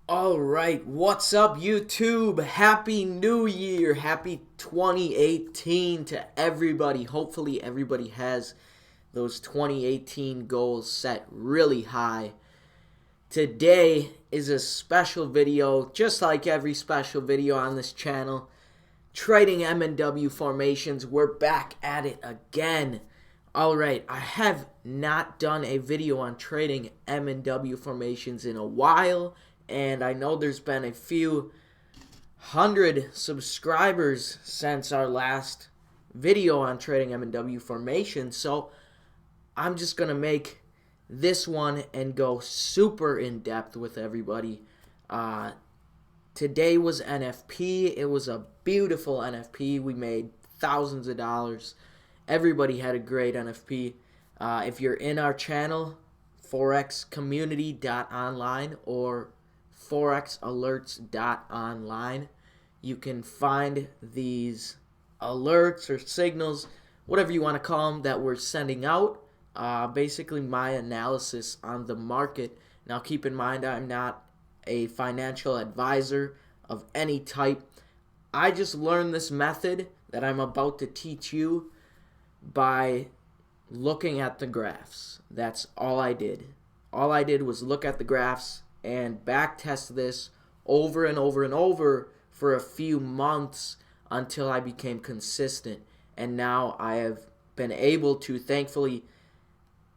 Alright, what's up YouTube? Happy New Year! Happy 2018 to everybody. Hopefully everybody has those 2018 goals set really high. Today is a special video, just like every special video on this channel. Trading M&W formations, we're back at it again. Alright, I have not done a video on trading M&W formations in a while. And I know there's been a few hundred subscribers since our last video on trading M&W formation. So I'm just going to make this one and go super in depth with everybody. Today was NFP. It was a beautiful NFP. We made thousands of dollars. Everybody had a great NFP. If you're in our channel, forexcommunity.online or forexalerts.online, you can find these alerts or signals, whatever you want to call them, that we're sending out. Basically my analysis on the market. Now keep in mind, I'm not a financial advisor of any type. I just learned this method that I'm about to teach you by looking at the graphs. That's all I did. All I did was look at the graphs and back test this over and over and over for a few months until I became consistent. And now I have been able to, thankfully,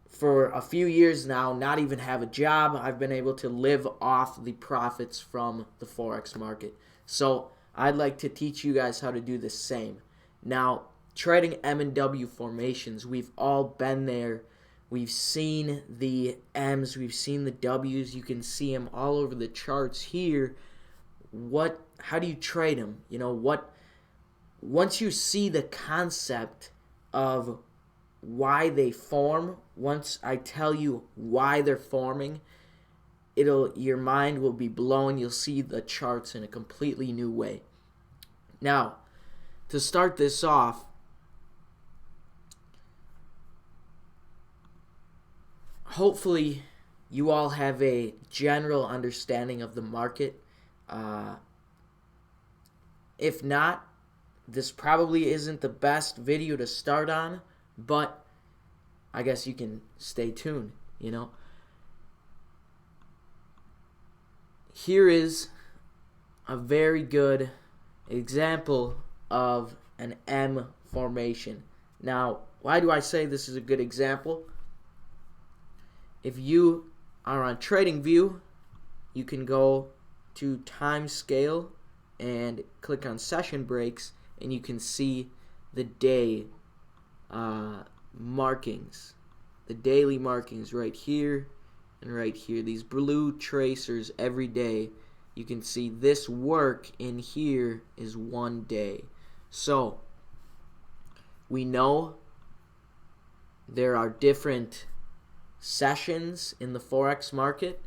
for a few years now, not even have a job. I've been able to live off the profits from the Forex market. So I'd like to teach you guys how to do the same. Now, trading M&W formations, we've all been there. We've seen the M's, we've seen the W's. You can see them all over the charts here. How do you trade them? You know, once you see the concept of why they form, once I tell you why they're forming, your mind will be blown. You'll see the charts in a completely new way. Now, to start this off, hopefully you all have a general understanding of the market. If not, this probably isn't the best video to start on, but I guess you can stay tuned, you know. Here is a very good example of an M formation. Now, why do I say this is a good example? If you are on TradingView, you can go to time scale and click on session breaks, and you can see the day markings, the daily markings right here and right here. These blue tracers every day. You can see this work in here is 1 day. So we know there are different sessions in the Forex market.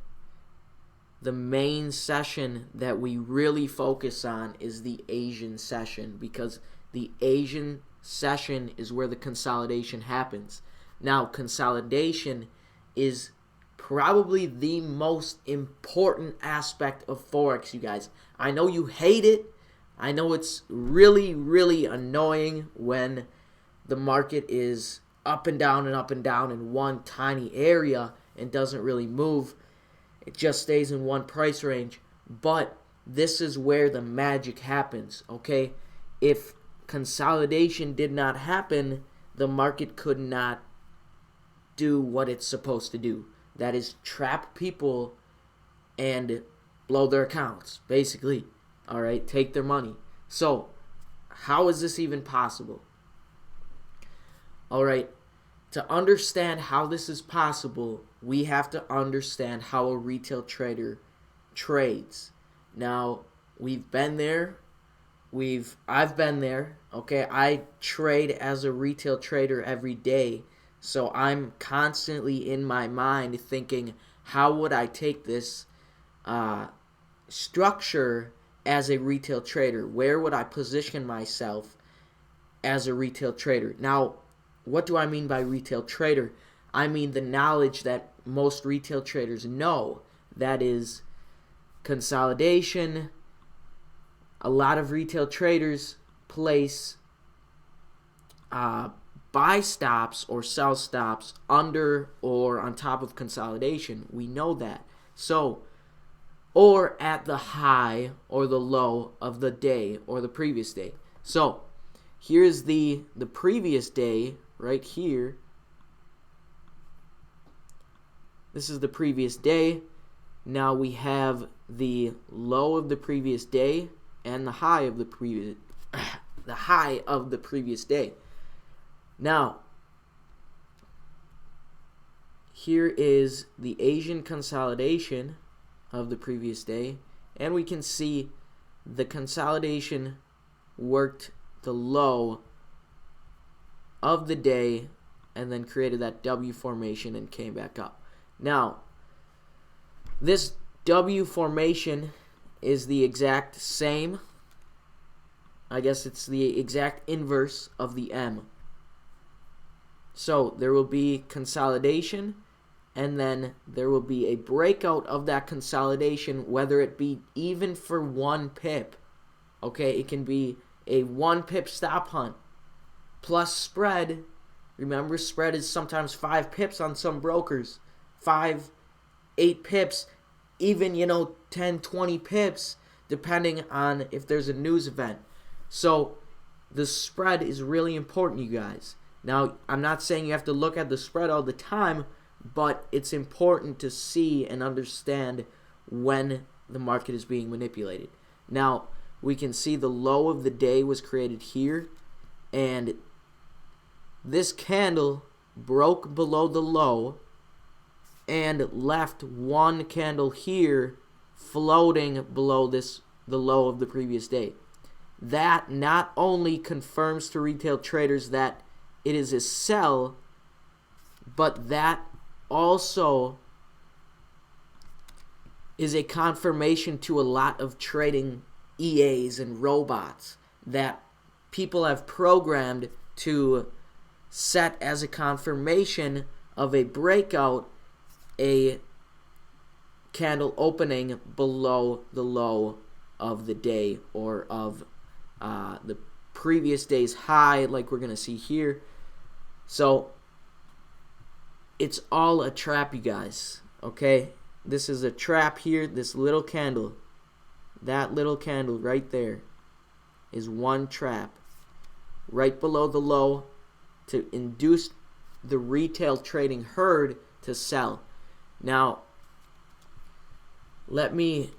The main session that we really focus on is the Asian session, because the Asian session is where the consolidation happens. Now, consolidation is probably the most important aspect of Forex, you guys. I know you hate it. I know it's really, really annoying when the market is up and down in one tiny area and doesn't really move. It just stays in one price range. But this is where the magic happens, okay? If consolidation did not happen, the market could not do what it's supposed to do. That is, trap people and blow their accounts, basically. All right, take their money. So, how is this even possible? All right, to understand how this is possible, we have to understand how a retail trader trades. Now, we've been there. I've been there. Okay, I trade as a retail trader every day. So I'm constantly in my mind thinking, how would I take this structure as a retail trader? Where would I position myself as a retail trader? Now, what do I mean by retail trader? I mean the knowledge that most retail traders know. That is, consolidation. A lot of retail traders place buy stops or sell stops under or on top of consolidation. We know that. So, or at the high or the low of the day or the previous day. So, here's the previous day right here. This is the previous day. Now we have the low of the previous day and the high of the previous day. Now, here is the Asian consolidation of the previous day, and we can see the consolidation worked the low of the day and then created that W formation and came back up. Now, this W formation is the exact same. I guess it's the exact inverse of the M. So there will be consolidation, and then there will be a breakout of that consolidation, whether it be even for 1 pip. Okay, it can be a 1 pip stop hunt plus spread. Remember, spread is sometimes 5 pips on some brokers. 5, 8 pips, even, 10, 20 pips, depending on if there's a news event. So the spread is really important, you guys. Now, I'm not saying you have to look at the spread all the time, but it's important to see and understand when the market is being manipulated. Now, we can see the low of the day was created here, and this candle broke below the low and left 1 candle here floating below the low of the previous day. That not only confirms to retail traders that it is a sell, but that also is a confirmation to a lot of trading EAs and robots that people have programmed to set as a confirmation of a breakout, a candle opening below the low of the day or of the previous day's high, like we're going to see here. So it's all a trap, you guys. Okay, this is a trap here. This little candle, that little candle right there is one trap right below the low to induce the retail trading herd to sell. Now, let me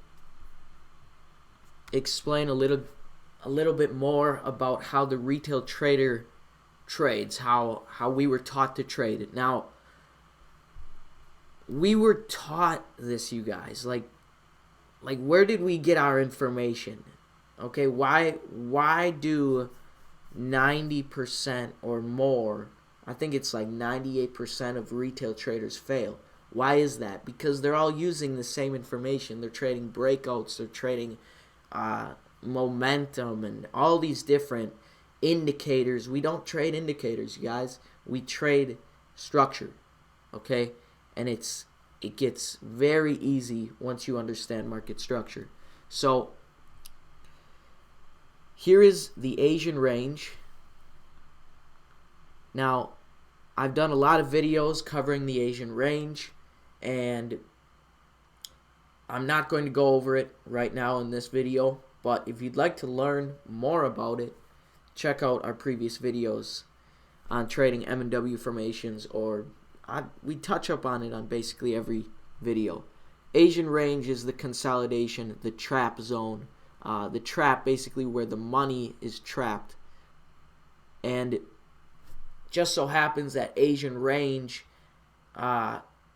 explain a little bit more about how the retail trader trades, how we were taught to trade. Now, we were taught this, you guys. Like where did we get our information? Okay, why do 90% or more, I think it's like 98% of retail traders fail? Why is that? Because they're all using the same information. They're trading breakouts, they're trading momentum and all these different indicators. We don't trade indicators, you guys. We trade structure, okay? And it gets very easy once you understand market structure. So here is the Asian range. Now, I've done a lot of videos covering the Asian range, and I'm not going to go over it right now in this video, but if you'd like to learn more about it, check out our previous videos on trading M&W formations, or we touch up on it on basically every video. Asian range is the consolidation, the trap zone, the trap basically where the money is trapped. And just so happens that Asian range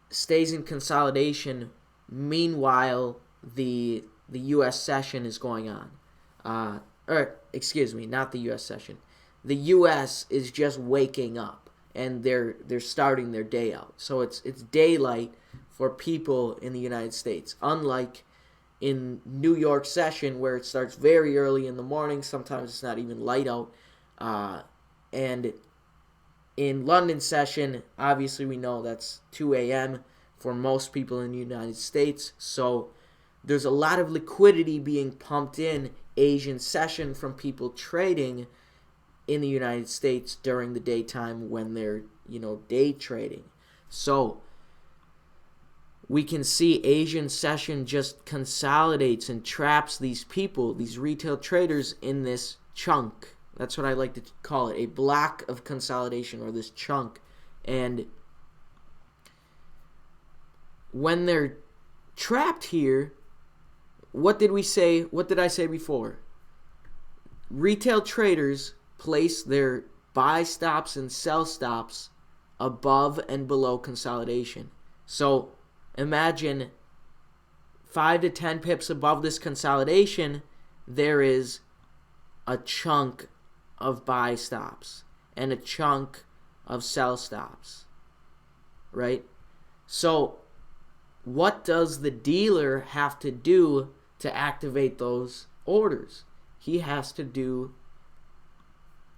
stays in consolidation. Meanwhile, the U.S. session is going on. Or excuse me, not the U.S. session. The U.S. is just waking up, and they're starting their day out. So it's daylight for people in the United States, unlike in New York session where it starts very early in the morning. Sometimes it's not even light out. And in London session, obviously we know that's 2 a.m. for most people in the United States. So there's a lot of liquidity being pumped in Asian session from people trading in the United States during the daytime when they're, day trading. So we can see Asian session just consolidates and traps these people, these retail traders, in this chunk. That's what I like to call it, a block of consolidation, or this chunk. And when they're trapped here, what did we say? What did I say before? Retail traders place their buy stops and sell stops above and below consolidation. So imagine 5 to 10 pips above this consolidation, there is a chunk of buy stops and a chunk of sell stops, right? So what does the dealer have to do to activate those orders? He has to do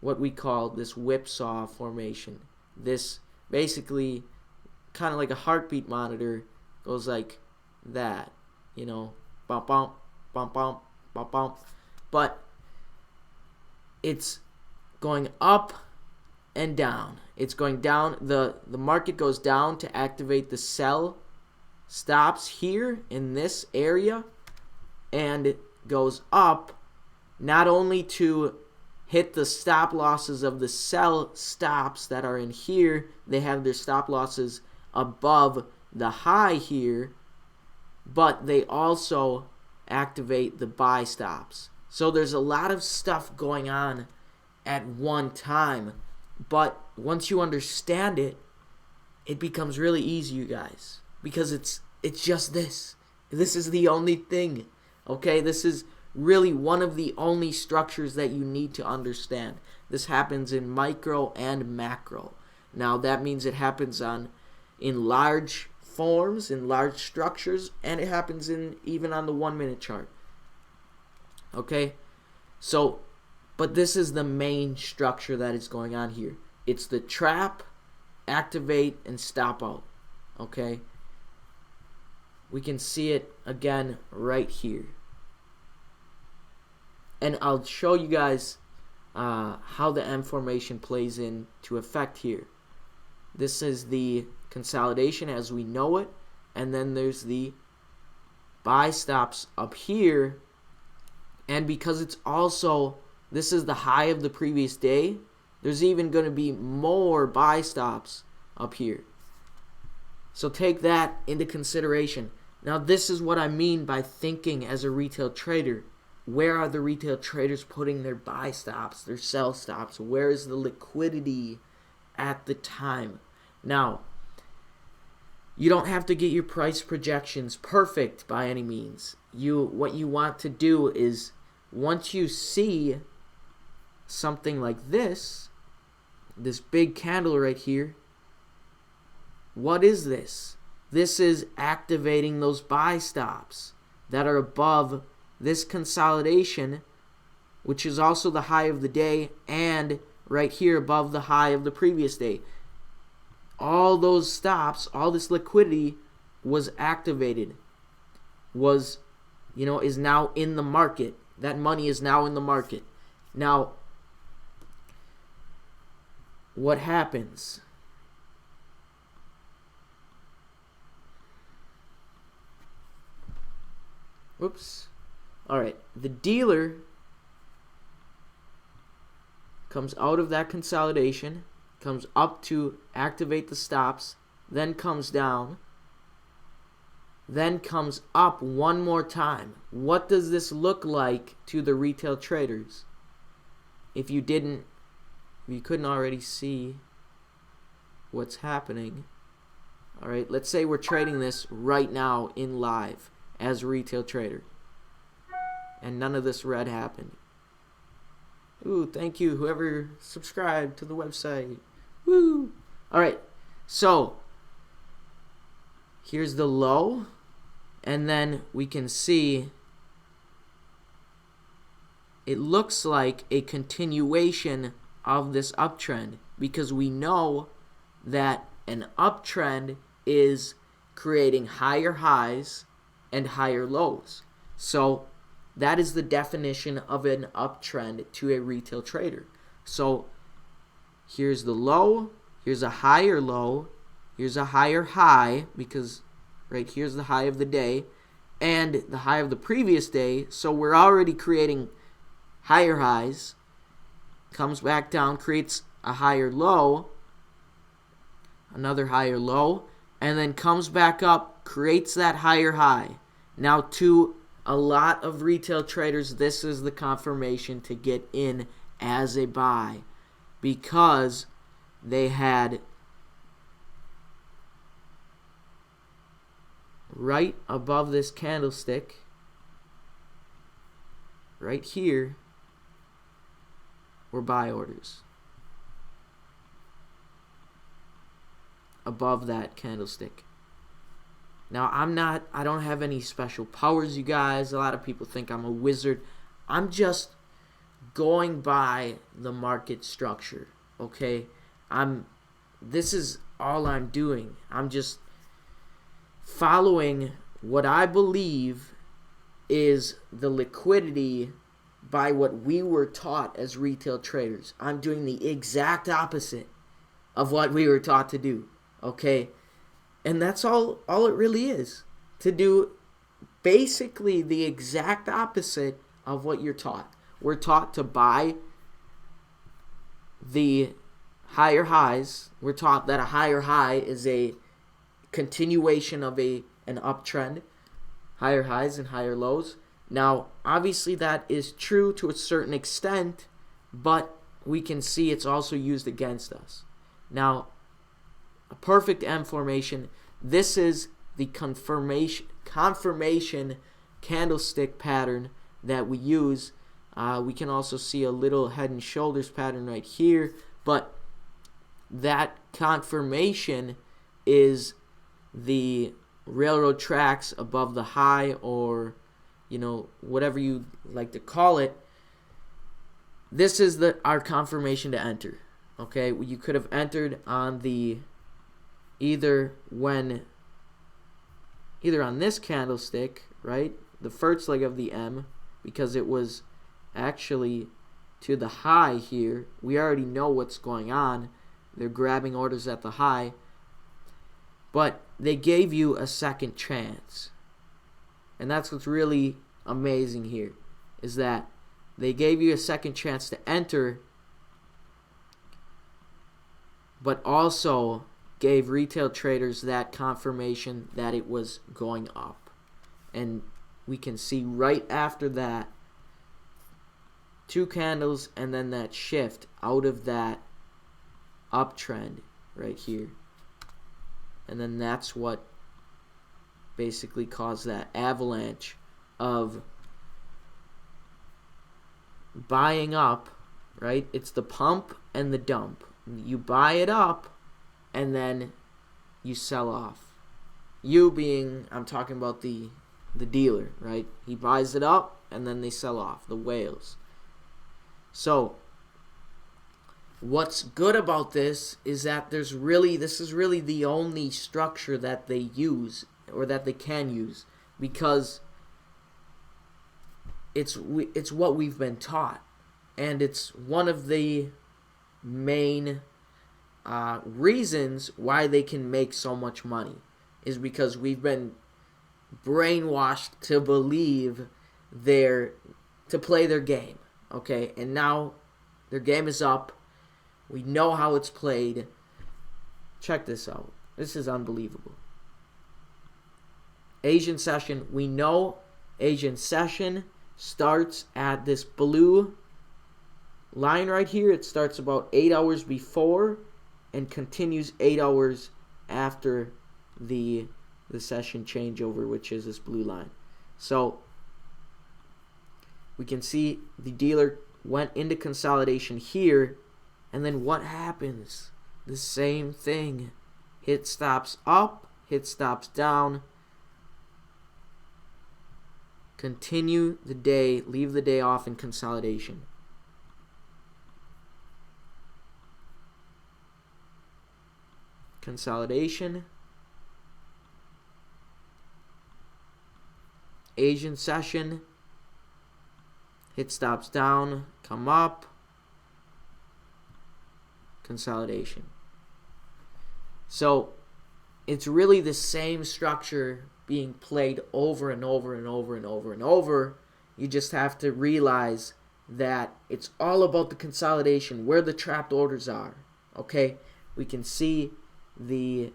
what we call this whipsaw formation. This basically kind of like a heartbeat monitor goes like that, bump, bump, bump, bump, bump, bump. But it's going up and down. It's going down. The market goes down to activate the sell stops here in this area, and it goes up not only to hit the stop losses of the sell stops that are in here. They have their stop losses above the high here, but they also activate the buy stops. So there's a lot of stuff going on at one time, but once you understand it, it becomes really easy, you guys, because it's just this. This is the only thing, okay? This is really one of the only structures that you need to understand. This happens in micro and macro. Now that means it happens in large forms, in large structures, and it happens even on the 1 minute chart. Okay? So, but this is the main structure that is going on here. It's the trap, activate, and stop out. Okay? We can see it again right here. And I'll show you guys how the M formation plays into effect here. This is the consolidation as we know it, and then there's the buy stops up here. And because it's also, this is the high of the previous day, there's even going to be more buy stops up here. So take that into consideration. Now this is what I mean by thinking as a retail trader. Where are the retail traders putting their buy stops, their sell stops? Where is the liquidity at the time? Now, you don't have to get your price projections perfect by any means. What you want to do is, once you see something like this big candle right here, what is this? This is activating those buy stops that are above this consolidation, which is also the high of the day, and right here above the high of the previous day. All those stops, all this liquidity was activated, is now in the market. That money is now in the market. Now, what happens? Whoops. Alright, the dealer comes out of that consolidation, comes up to activate the stops, then comes down, then comes up one more time. What does this look like to the retail traders? If you couldn't already see what's happening. Alright, let's say we're trading this right now in live as a retail trader, and none of this red happened. Ooh, thank you, whoever subscribed to the website. Woo! Alright, so here's the low, and then we can see it looks like a continuation of this uptrend, because we know that an uptrend is creating higher highs and higher lows. So that is the definition of an uptrend to a retail trader. So here's the low, here's a higher low, here's a higher high, because right here's the high of the day, and the high of the previous day. So we're already creating higher highs, comes back down, creates a higher low, another higher low, and then comes back up, creates that higher high. Now, to a lot of retail traders, this is the confirmation to get in as a buy, because they had right above this candlestick, right here, were buy orders. Above that candlestick. Now, I don't have any special powers, you guys. A lot of people think I'm a wizard. I'm just going by the market structure, okay? This is all I'm doing. I'm just following what I believe is the liquidity by what we were taught as retail traders. I'm doing the exact opposite of what we were taught to do, okay? And that's all it really is, to do basically the exact opposite of what you're taught. We're taught to buy the higher highs. We're taught that a higher high is a continuation of an uptrend, higher highs and higher lows. Now, obviously that is true to a certain extent, but we can see it's also used against us. Now, a perfect M formation, this is the confirmation candlestick pattern that we use. We can also see a little head and shoulders pattern right here, but that confirmation is the railroad tracks above the high, or whatever you like to call it. This is our confirmation to enter. Okay, you could have entered on either on this candlestick, right, the first leg of the M, because it was actually to the high here. We already know what's going on. They're grabbing orders at the high, but they gave you a second chance. And that's what's really amazing here, is that they gave you a second chance to enter, but also gave retail traders that confirmation that it was going up. And we can see right after that, 2 candles and then that shift out of that uptrend right here. And then that's what basically caused that avalanche of buying up, right? It's the pump and the dump. You buy it up and then you sell off. You being, I'm talking about the dealer, right? He buys it up and then they sell off, the whales. So what's good about this is that this is really the only structure that they use, or that they can use, because it's what we've been taught, and it's one of the main reasons why they can make so much money, is because we've been brainwashed to believe to play their game, okay? And now their game is up. We know how it's played. Check this out. This is unbelievable. Asian session. We know Asian session starts at this blue line right here. It starts about 8 hours before and continues 8 hours after the session changeover, which is this blue line. So we can see the dealer went into consolidation here, and then what happens? The same thing. Hit stops up, hit stops down. Continue the day, leave the day off in consolidation. Consolidation. Asian session, hit stops down, come up, consolidation. So it's really the same structure being played over and over and over and over and over. You just have to realize that it's all about the consolidation, where the trapped orders are. Okay, we can see the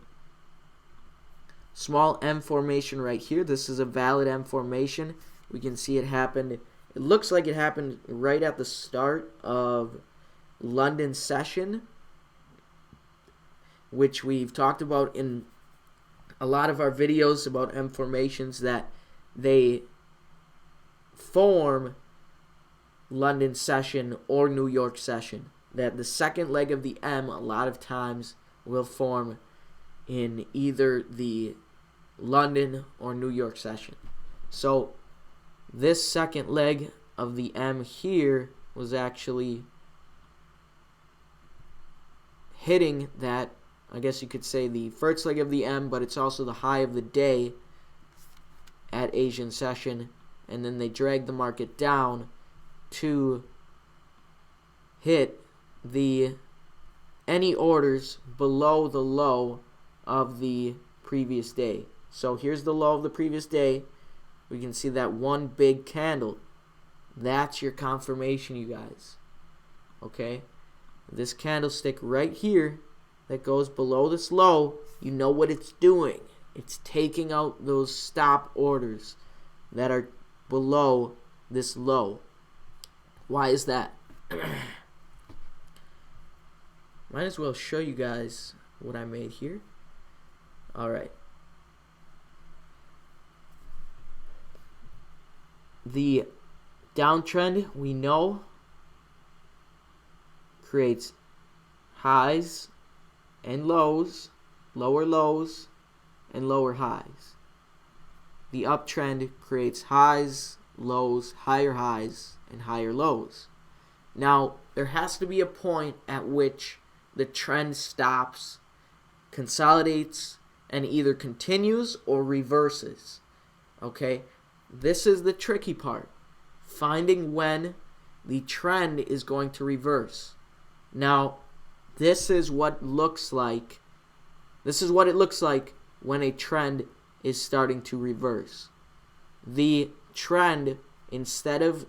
small M formation right here. This is a valid M formation. We can see it happened. It looks like it happened right at the start of London session, which we've talked about in a lot of our videos about M formations, that they form London session or New York session. That the second leg of the M a lot of times will form in either the London or New York session. So this second leg of the M here was actually hitting that, I guess you could say, the first leg of the M, but it's also the high of the day at Asian session, and then they drag the market down to hit any orders below the low of the previous day. So here's the low of the previous day. We can see that one big candle. That's your confirmation, you guys. Okay? This candlestick right here that goes below this low, you know what it's doing. It's taking out those stop orders that are below this low. Why is that? Might as well show you guys what I made here. Alright. The downtrend, we know, creates highs and lows, lower lows, and lower highs. The uptrend creates highs, lows, higher highs, and higher lows. Now, there has to be a point at which the trend stops, consolidates, and either continues or reverses. Okay? This is the tricky part. Finding when the trend is going to reverse. Now, this is what it looks like when a trend is starting to reverse. The trend, instead of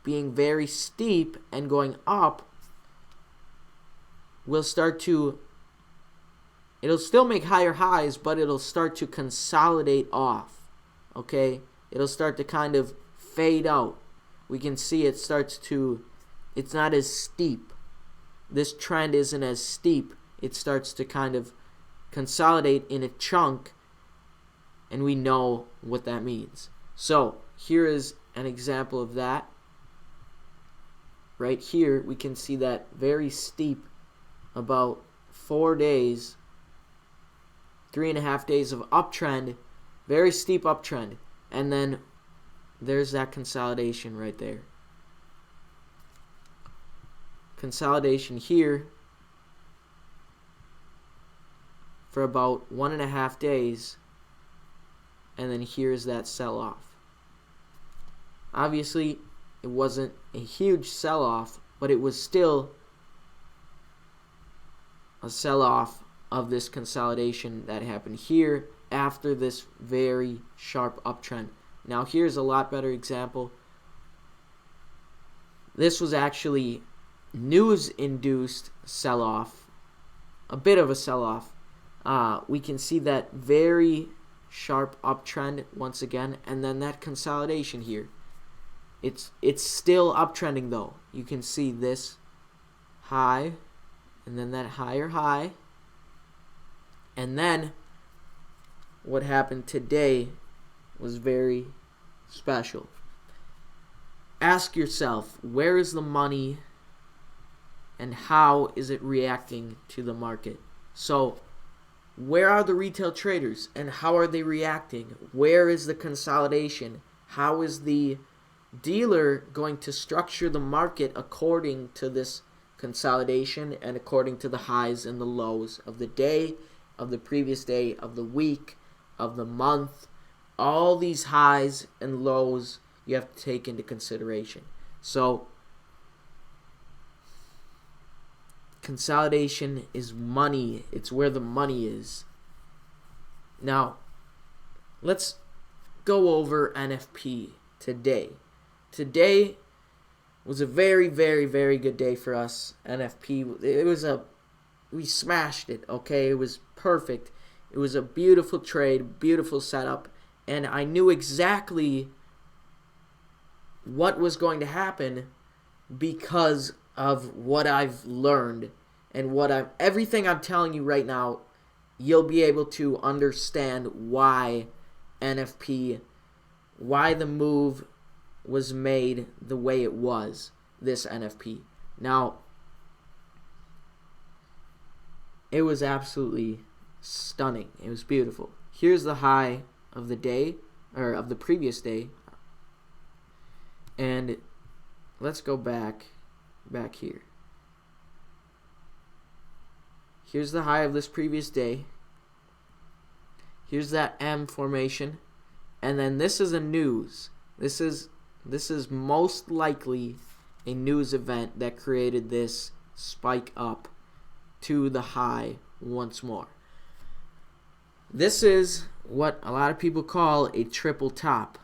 being very steep and going up, will start to, it'll still make higher highs, but it'll start to consolidate off. Okay? It'll start to kind of fade out. We can see it starts to, it's not as steep. This trend isn't as steep. It starts to kind of consolidate in a chunk, and we know what that means. So here is an example of that. Right here we can see that very steep, about 4 days, 3.5 days of uptrend, very steep uptrend, and then there's that consolidation right there. Consolidation here for about 1.5 days, and then here's that sell-off. Obviously, it wasn't a huge sell-off, but it was still a sell-off of this consolidation that happened here after this very sharp uptrend. Now here's a lot better example. This was actually news-induced sell-off, a bit of a sell-off. We can see that very sharp uptrend once again, and then that consolidation here. It's still uptrending though. You can see this high, and then that higher high, and then what happened today was very special. Ask yourself, where is the money and how is it reacting to the market? So where are the retail traders and how are they reacting? Where is the consolidation? How is the dealer going to structure the market according to this consolidation and according to the highs and the lows of the day, of the previous day, of the week, of the month, all these highs and lows you have to take into consideration. So consolidation is money. It's where the money is. Now, let's go over NFP today. Today was a very, very, very good day for us. NFP, we smashed it, okay? It was perfect. It was a beautiful trade, beautiful setup, and I knew exactly what was going to happen because of what I've learned and everything I'm telling you right now. You'll be able to understand why NFP, why the move was made the way it was, this NFP. Now, it was absolutely stunning. It was beautiful. Here's the high of the day, or of the previous day. And let's go back here. Here's the high of this previous day. Here's that M formation. And then this is a news. This is most likely a news event that created this spike up to the high once more. This is what a lot of people call a triple top.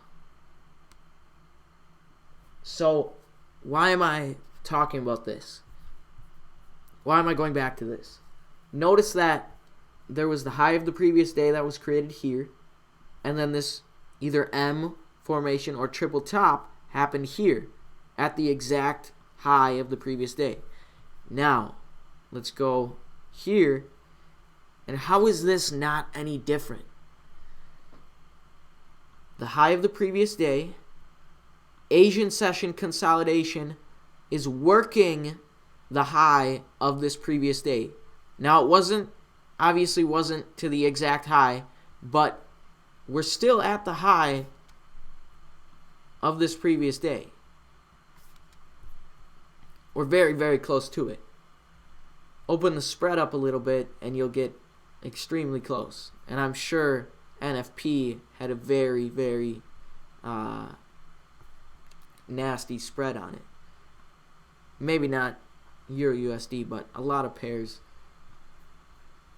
So, why am I talking about this? Why am I going back to this? Notice that there was the high of the previous day that was created here, and then this either M formation or triple top happened here at the exact high of the previous day. Now, let's go here. And how is this not any different? The high of the previous day, Asian session consolidation, is working the high of this previous day. Now, it obviously wasn't to the exact high, but we're still at the high of this previous day. We're very, very close to it. Open the spread up a little bit and you'll get extremely close. And I'm sure NFP had a very, very nasty spread on it. Maybe not Euro USD, but a lot of pairs.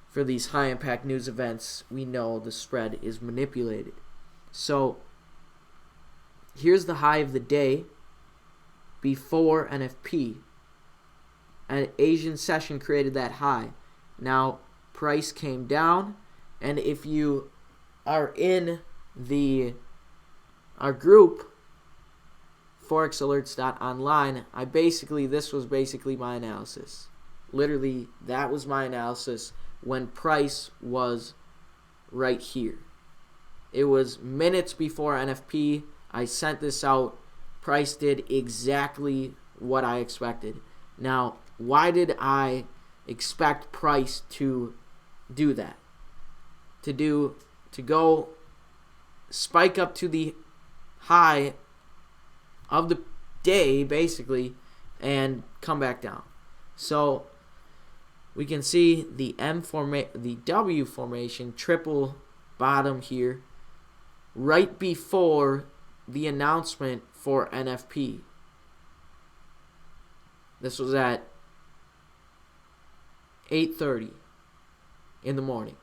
For these high impact news events, we know the spread is manipulated. So here's the high of the day before NFP. An Asian session created that high. Now, price came down, and if you are in our group, forexalerts.online, this was basically my analysis. Literally, that was my analysis when price was right here. It was minutes before NFP. I sent this out. Price did exactly what I expected. Now, why did I expect price to do that? To go spike up to the high of the day, basically, and come back down. So we can see the the W formation, triple bottom here, right before the announcement for NFP. This was at 8:30 in the morning.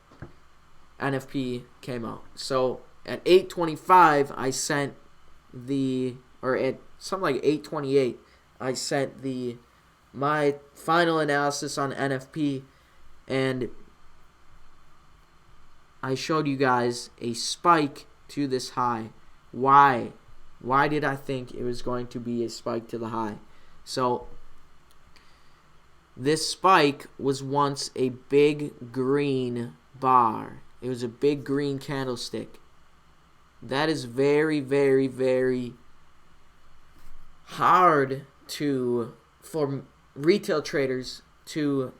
NFP came out. So at 8:25, I sent at something like 8:28, I sent my final analysis on NFP, and I showed you guys a spike to this high. Why? Why did I think it was going to be a spike to the high? So this spike was once a big green bar. It was a big green candlestick. That is very, very, very hard for retail traders to,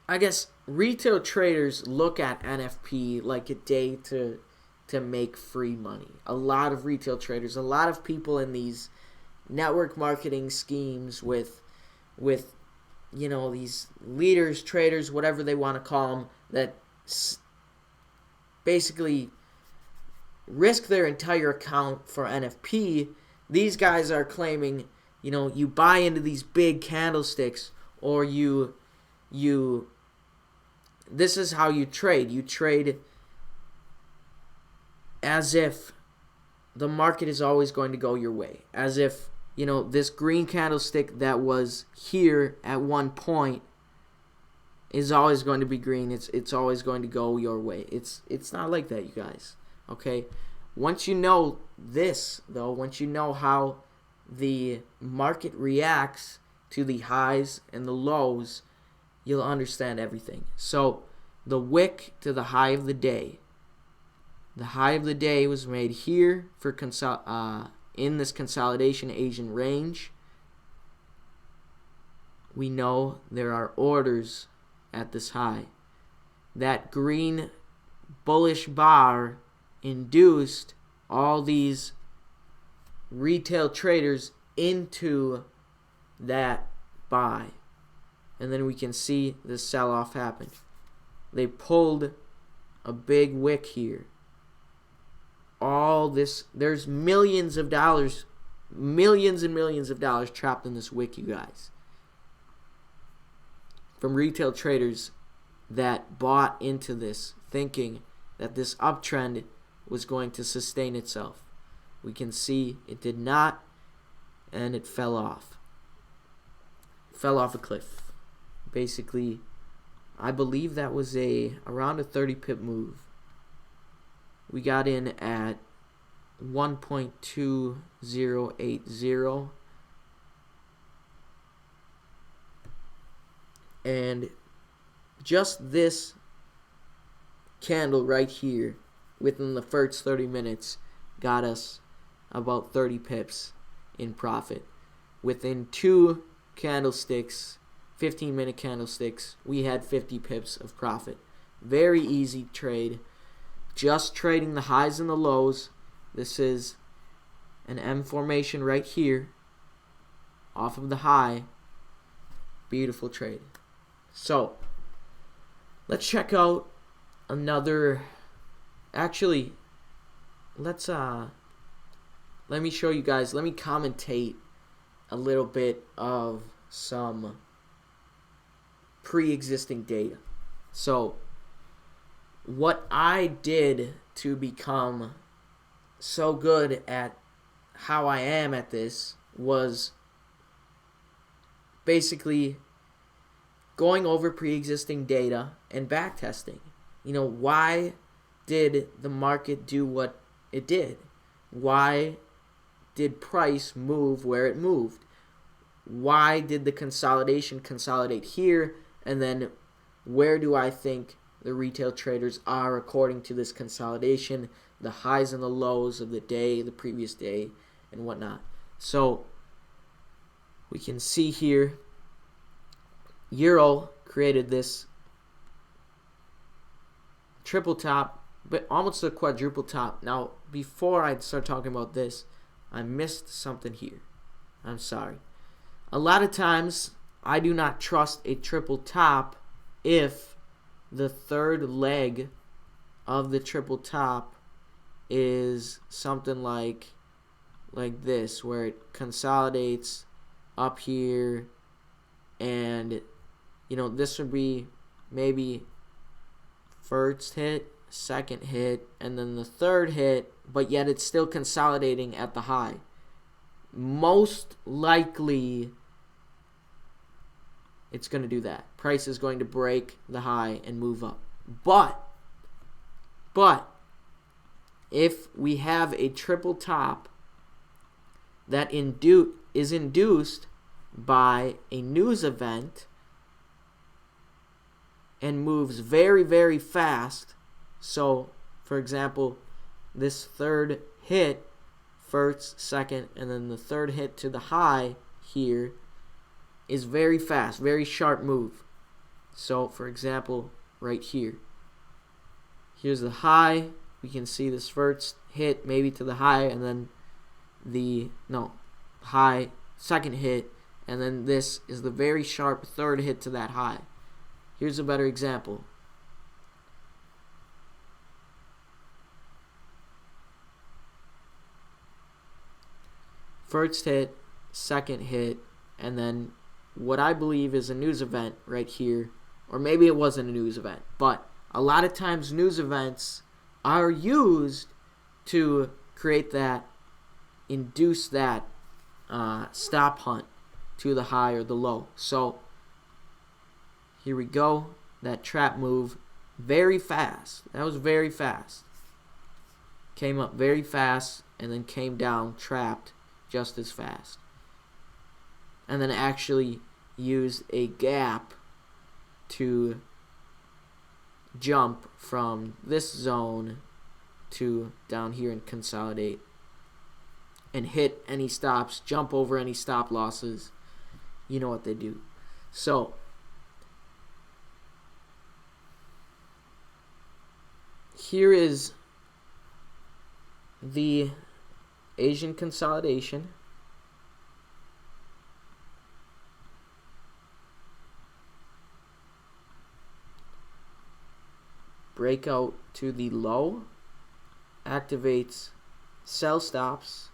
I guess retail traders look at NFP like a day to make free money. A lot of retail traders, a lot of people in these network marketing schemes with these leaders, traders, whatever they want to call them, that basically risk their entire account for NFP. These guys are claiming, you buy into these big candlesticks, or this is how you trade. You trade as if the market is always going to go your way. As if, this green candlestick that was here at one point is always going to be green. It's always going to go your way. It's not like that, you guys. Okay? Once you know this, though, once you know how the market reacts to the highs and the lows, you'll understand everything. So, the wick to the high of the day. The high of the day was made here for in this consolidation Asian range. We know there are orders at this high. That green bullish bar induced all these retail traders into that buy. And then we can see the sell-off happened. They pulled a big wick here. All this, there's millions and millions of dollars trapped in this wick, you guys. From retail traders that bought into this, thinking that this uptrend was going to sustain itself. We can see it did not, and it fell off. Fell off a cliff. Basically, I believe that was around a 30 pip move. We got in at 1.2080, and just this candle right here within the first 30 minutes got us about 30 pips in profit. Within two candlesticks, 15-minute candlesticks, we had 50 pips of profit. Very easy trade. Just trading the highs and the lows. This is an M formation right here off of the high. Beautiful trade. So, let's check out another. Actually, let me show you guys. Let me commentate a little bit of some pre-existing data. So, what I did to become so good at how I am at this was basically going over pre-existing data and backtesting. Why did the market do what it did? Why did price move where it moved? Why did the consolidation consolidate here? And then where do I think the retail traders are according to this consolidation, the highs and the lows of the day, the previous day, and whatnot? So we can see here, Euro created this triple top, but almost a quadruple top. Now, before I start talking about this, I missed something here. I'm sorry. A lot of times, I do not trust a triple top if the third leg of the triple top is something like this, where it consolidates up here, and this would be maybe first hit, second hit, and then the third hit, but yet it's still consolidating at the high. Most likely, it's going to do that. Price is going to break the high and move up. But if we have a triple top that is induced by a news event and moves very, very fast, so for example, this third hit, first, second, and then the third hit to the high here is very fast, very sharp move. So for example, right here, here's the high. We can see this first hit maybe to the high, and then high, second hit, and then this is the very sharp third hit to that high. Here's a better example. first hit, second hit, and then what I believe is a news event right here, or maybe it wasn't a news event, but a lot of times news events are used to create that, induce that stop hunt to the high or the low. So here we go, that trap move, very fast. That was very fast. Came up very fast and then came down trapped just as fast. And then actually used a gap to jump from this zone to down here and consolidate and hit any stops, jump over any stop losses. You know what they do. So here is the Asian consolidation. Breakout to the low, activates sell stops.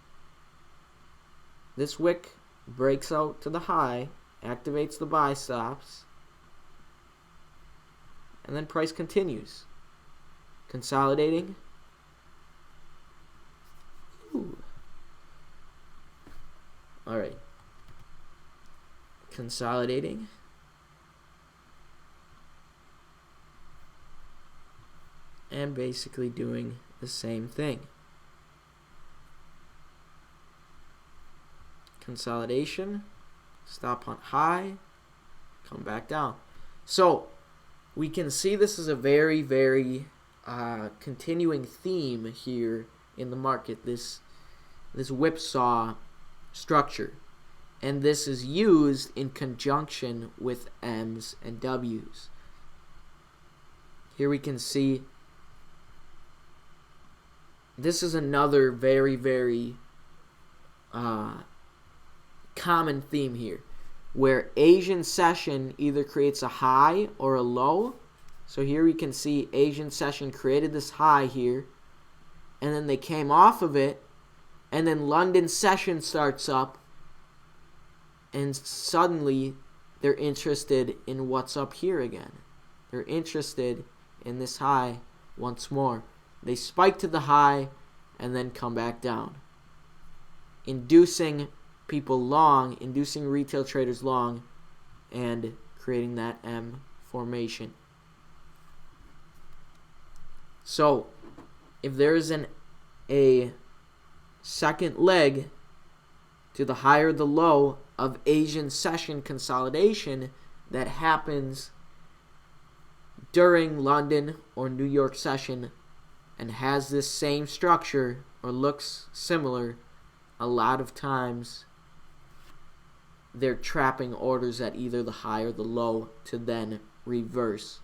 This wick breaks out to the high, activates the buy stops, and then price continues. Consolidating. Ooh. All right. Consolidating. And basically doing the same thing. Consolidation, stop hunt high, come back down. So we can see this is a very, very continuing theme here in the market, this whipsaw structure. And this is used in conjunction with M's and W's. Here we can see this is another very, very common theme here, where Asian session either creates a high or a low. So here we can see Asian session created this high here, and then they came off of it, and then London session starts up, and suddenly they're interested in what's up here again. They're interested in this high once more. They spike to the high and then come back down, inducing people long, inducing retail traders long, and creating that M formation. So if there is a second leg to the high or the low of Asian session consolidation that happens during London or New York session and has this same structure or looks similar, a lot of times they're trapping orders at either the high or the low to then reverse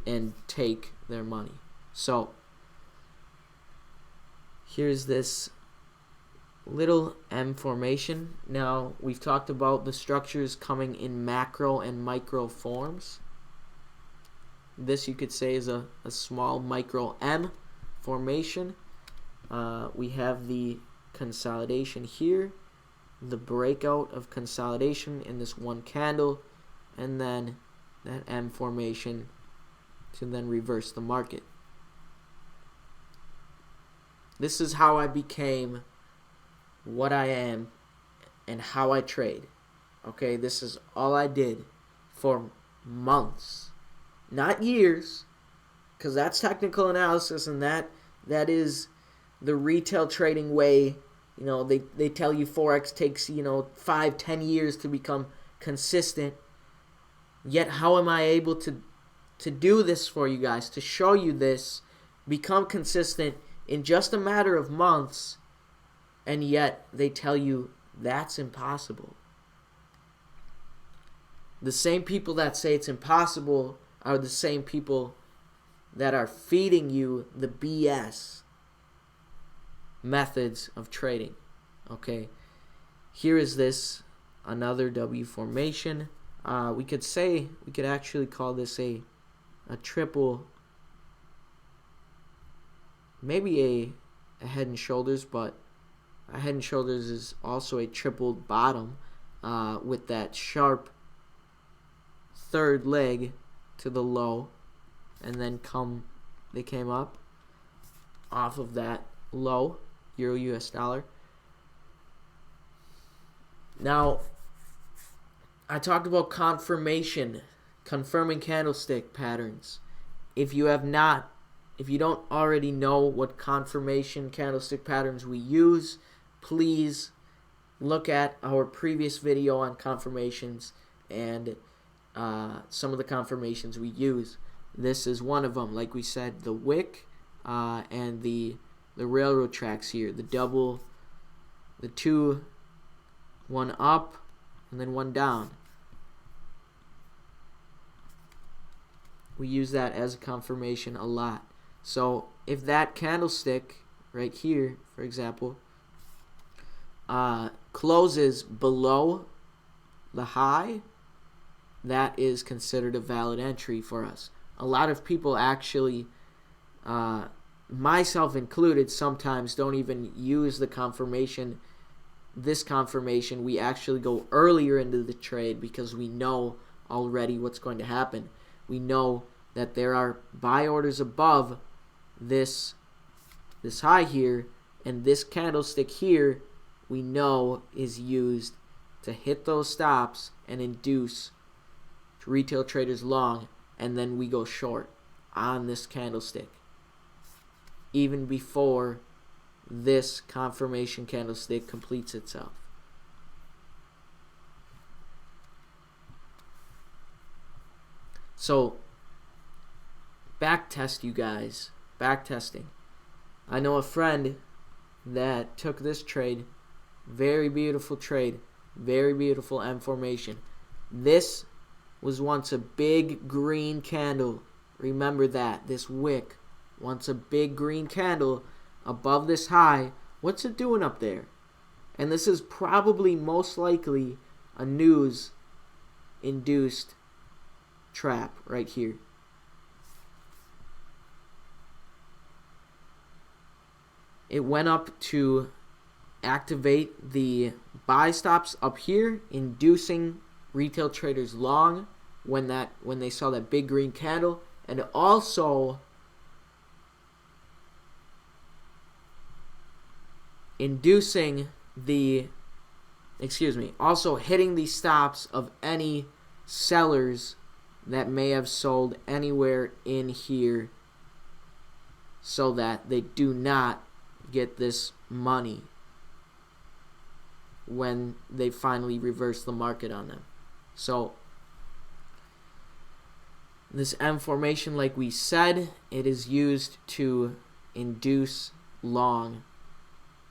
and take their money. So here's this little M formation. Now, we've talked about the structures coming in macro and micro forms. This, you could say, is a small micro M formation. We have the consolidation here, the breakout of consolidation in this one candle, and then that M formation to then reverse the market. This is how I became what I am and how I trade. Okay, this is all I did for months, not years, because that's technical analysis, and that is the retail trading way. You know, they tell you Forex takes, 5-10 years to become consistent. Yet how am I able to do this for you guys, to show you this, become consistent in just a matter of months, and yet they tell you that's impossible? The same people that say it's impossible are the same people that are feeding you the BS methods of trading. Okay, here is this, another W formation. We could actually call this a triple, maybe a head and shoulders, but Head and Shoulders is also a tripled bottom with that sharp third leg to the low, and then they came up off of that low, Euro US dollar. Now, I talked about confirming candlestick patterns. If you don't already know what confirmation candlestick patterns we use, please look at our previous video on confirmations and some of the confirmations we use. This is one of them. Like we said, the wick and the railroad tracks here. The two, one up and then one down. We use that as a confirmation a lot. So if that candlestick right here, for example, closes below the high, that is considered a valid entry for us. A lot of people actually, myself included, sometimes don't even use the confirmation. This confirmation, we actually go earlier into the trade because we know already what's going to happen. We know that there are buy orders above this high here, and this candlestick here we know is used to hit those stops and induce retail traders long, and then we go short on this candlestick even before this confirmation candlestick completes itself. So backtest, you guys, backtesting. I know a friend that took this trade, very beautiful trade, very beautiful M formation. This was once a big green candle. Remember that, this wick, once a big green candle above this high. What's it doing up there? And this is probably most likely a news induced trap right here. It went up to activate the buy stops up here, inducing retail traders long when they saw that big green candle, and also also hitting the stops of any sellers that may have sold anywhere in here, so that they do not get this money when they finally reverse the market on them. So this M formation, like we said, it is used to induce long.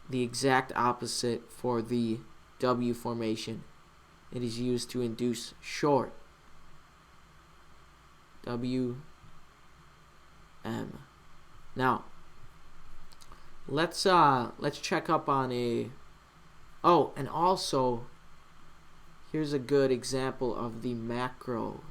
The exact opposite for the W formation. It is used to induce short. W, M. Now, let's check up on a. Oh, and also, here's a good example of the macro.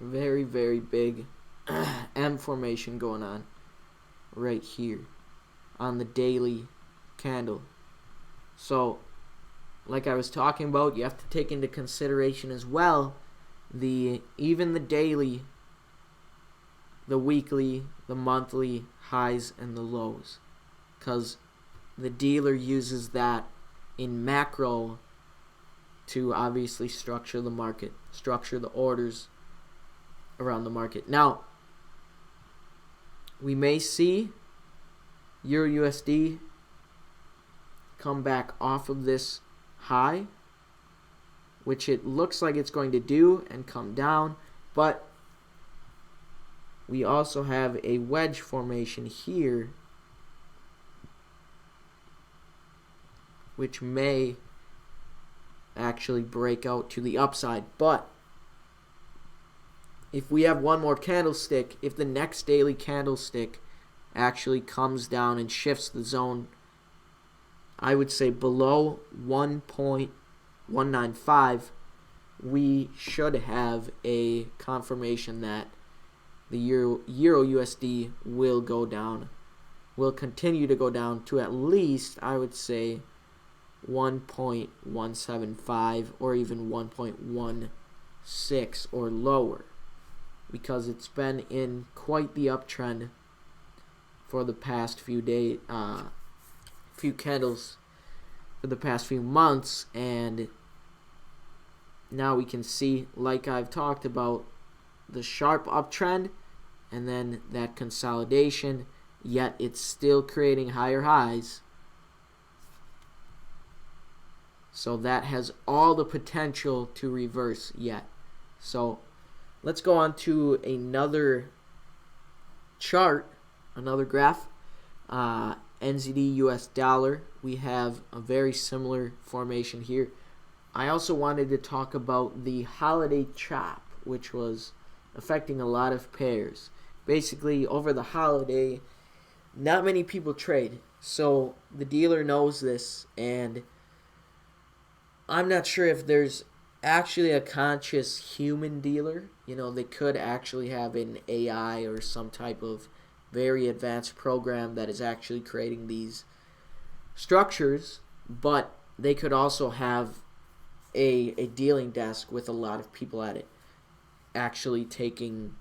Very, very big M formation going on right here on the daily candle. So, like I was talking about, you have to take into consideration as well even the daily, the weekly, the monthly highs and the lows, because the dealer uses that in macro to obviously structure the market, structure the orders around the market. Now, we may see Euro USD come back off of this high, which it looks like it's going to do, and come down, but we also have a wedge formation here, which may actually break out to the upside. But if we have one more candlestick, if the next daily candlestick actually comes down and shifts the zone I would say below 1.195, we should have a confirmation that the Euro USD will go down, will continue to go down to at least, I would say, 1.175 or even 1.16 or lower, because it's been in quite the uptrend for the past few days, few candles for the past few months, and now we can see, like I've talked about, the sharp uptrend and then that consolidation, yet it's still creating higher highs. So that has all the potential to reverse yet. So let's go on to another chart, another graph. NZD US dollar. We have a very similar formation here. I also wanted to talk about the holiday chop, which was affecting a lot of pairs. Basically, over the holiday, not many people trade. So the dealer knows this, and I'm not sure if there's actually a conscious human dealer. You know, they could actually have an AI or some type of very advanced program that is actually creating these structures, but they could also have a dealing desk with a lot of people at it actually taking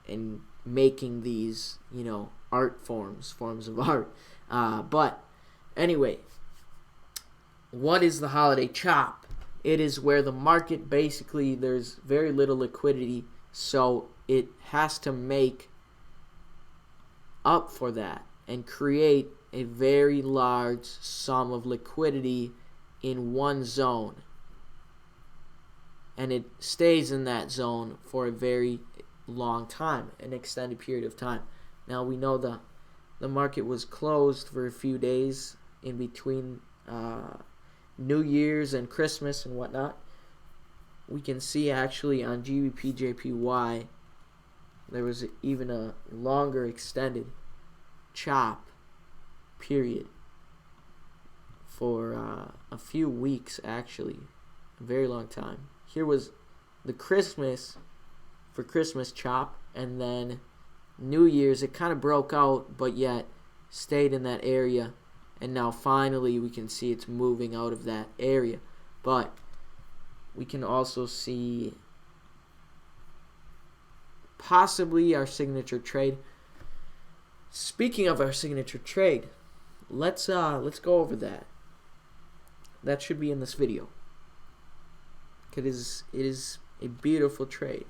and making these, you know, forms of art. But anyway, what is the holiday chop? It is where the market basically, there's very little liquidity, so it has to make up for that and create a very large sum of liquidity in one zone, and it stays in that zone for a very long time, an extended period of time. Now we know the market was closed for a few days in between New Year's and Christmas and whatnot. We can see actually on GBP JPY there was even a longer extended chop period for a few weeks, actually, a very long time. Here was the Christmas chop, and then New Year's it kind of broke out, but yet stayed in that area, and now finally we can see it's moving out of that area. But we can also see possibly our signature trade. Speaking of our signature trade, let's go over that. That should be in this video. It is a beautiful trade.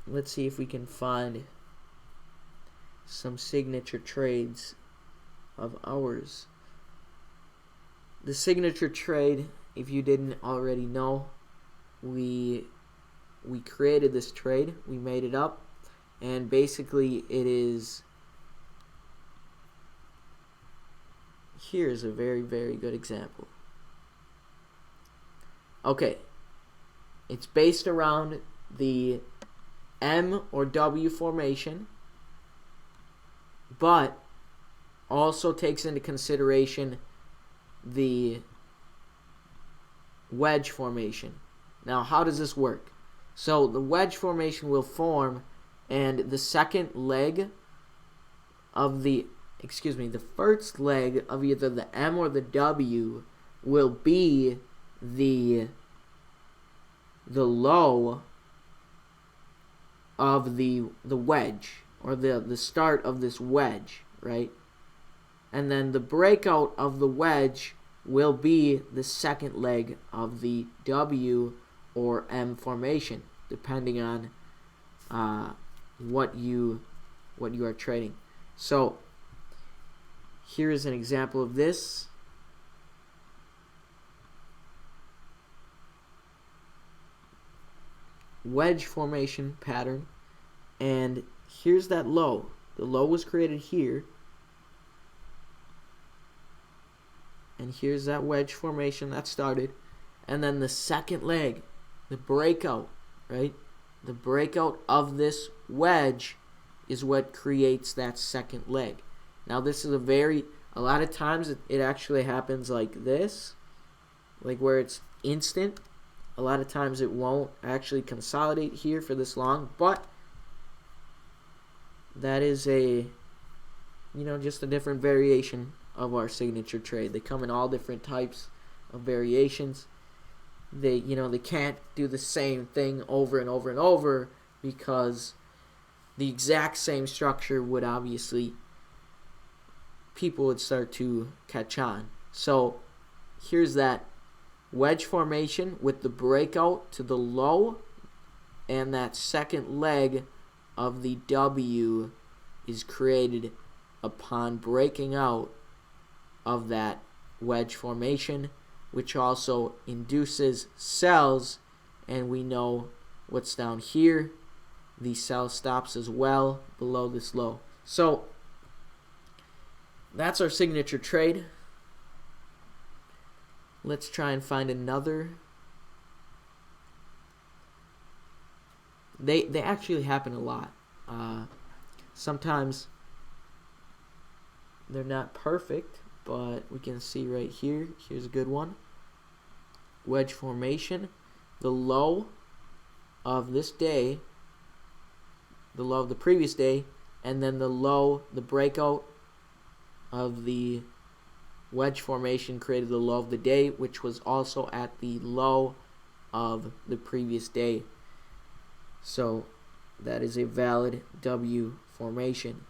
Let's see if we can find some signature trades of ours. The signature trade, if you didn't already know, we created this trade. We made it up, and basically it is, here's a very, very good example. Okay, it's based around the M or W formation, but also takes into consideration the wedge formation. Now, how does this work? So the wedge formation will form, and the second leg of the first leg of either the M or the W will be the low of the wedge, or the start of this wedge, right? And then the breakout of the wedge will be the second leg of the W or M formation, depending on what you are trading. So here is an example of this. Wedge formation pattern, and here's that low. The low was created here, and here's that wedge formation that started, and then the second leg, the breakout, right? The breakout of this wedge is what creates that second leg. Now this is a lot of times it actually happens like this, like where it's instant. A lot of times it won't actually consolidate here for this long, but that is just a different variation of our signature trade. They come in all different types of variations. They can't do the same thing over and over and over, because the exact same structure would obviously, people would start to catch on. So here's that wedge formation with the breakout to the low, and that second leg of the W is created upon breaking out of that wedge formation, which also induces sells, and we know what's down here. The sell stops as well below this low. So that's our signature trade. Let's try and find another. They actually happen a lot. Sometimes they're not perfect, but we can see right here. Here's a good one. Wedge formation. The low of this day, the low of the previous day, and then the breakout of the wedge formation created the low of the day, which was also at the low of the previous day. So that is a valid W formation.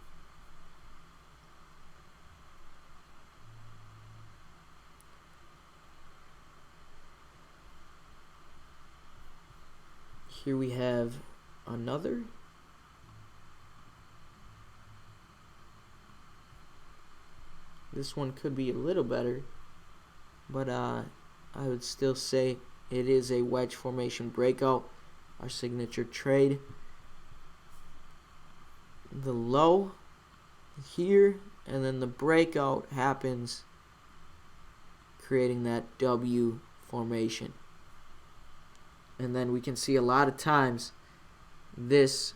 Here we have another. This one could be a little better, but I would still say it is a wedge formation breakout, our signature trade. The low here, and then the breakout happens, creating that W formation. And then we can see a lot of times this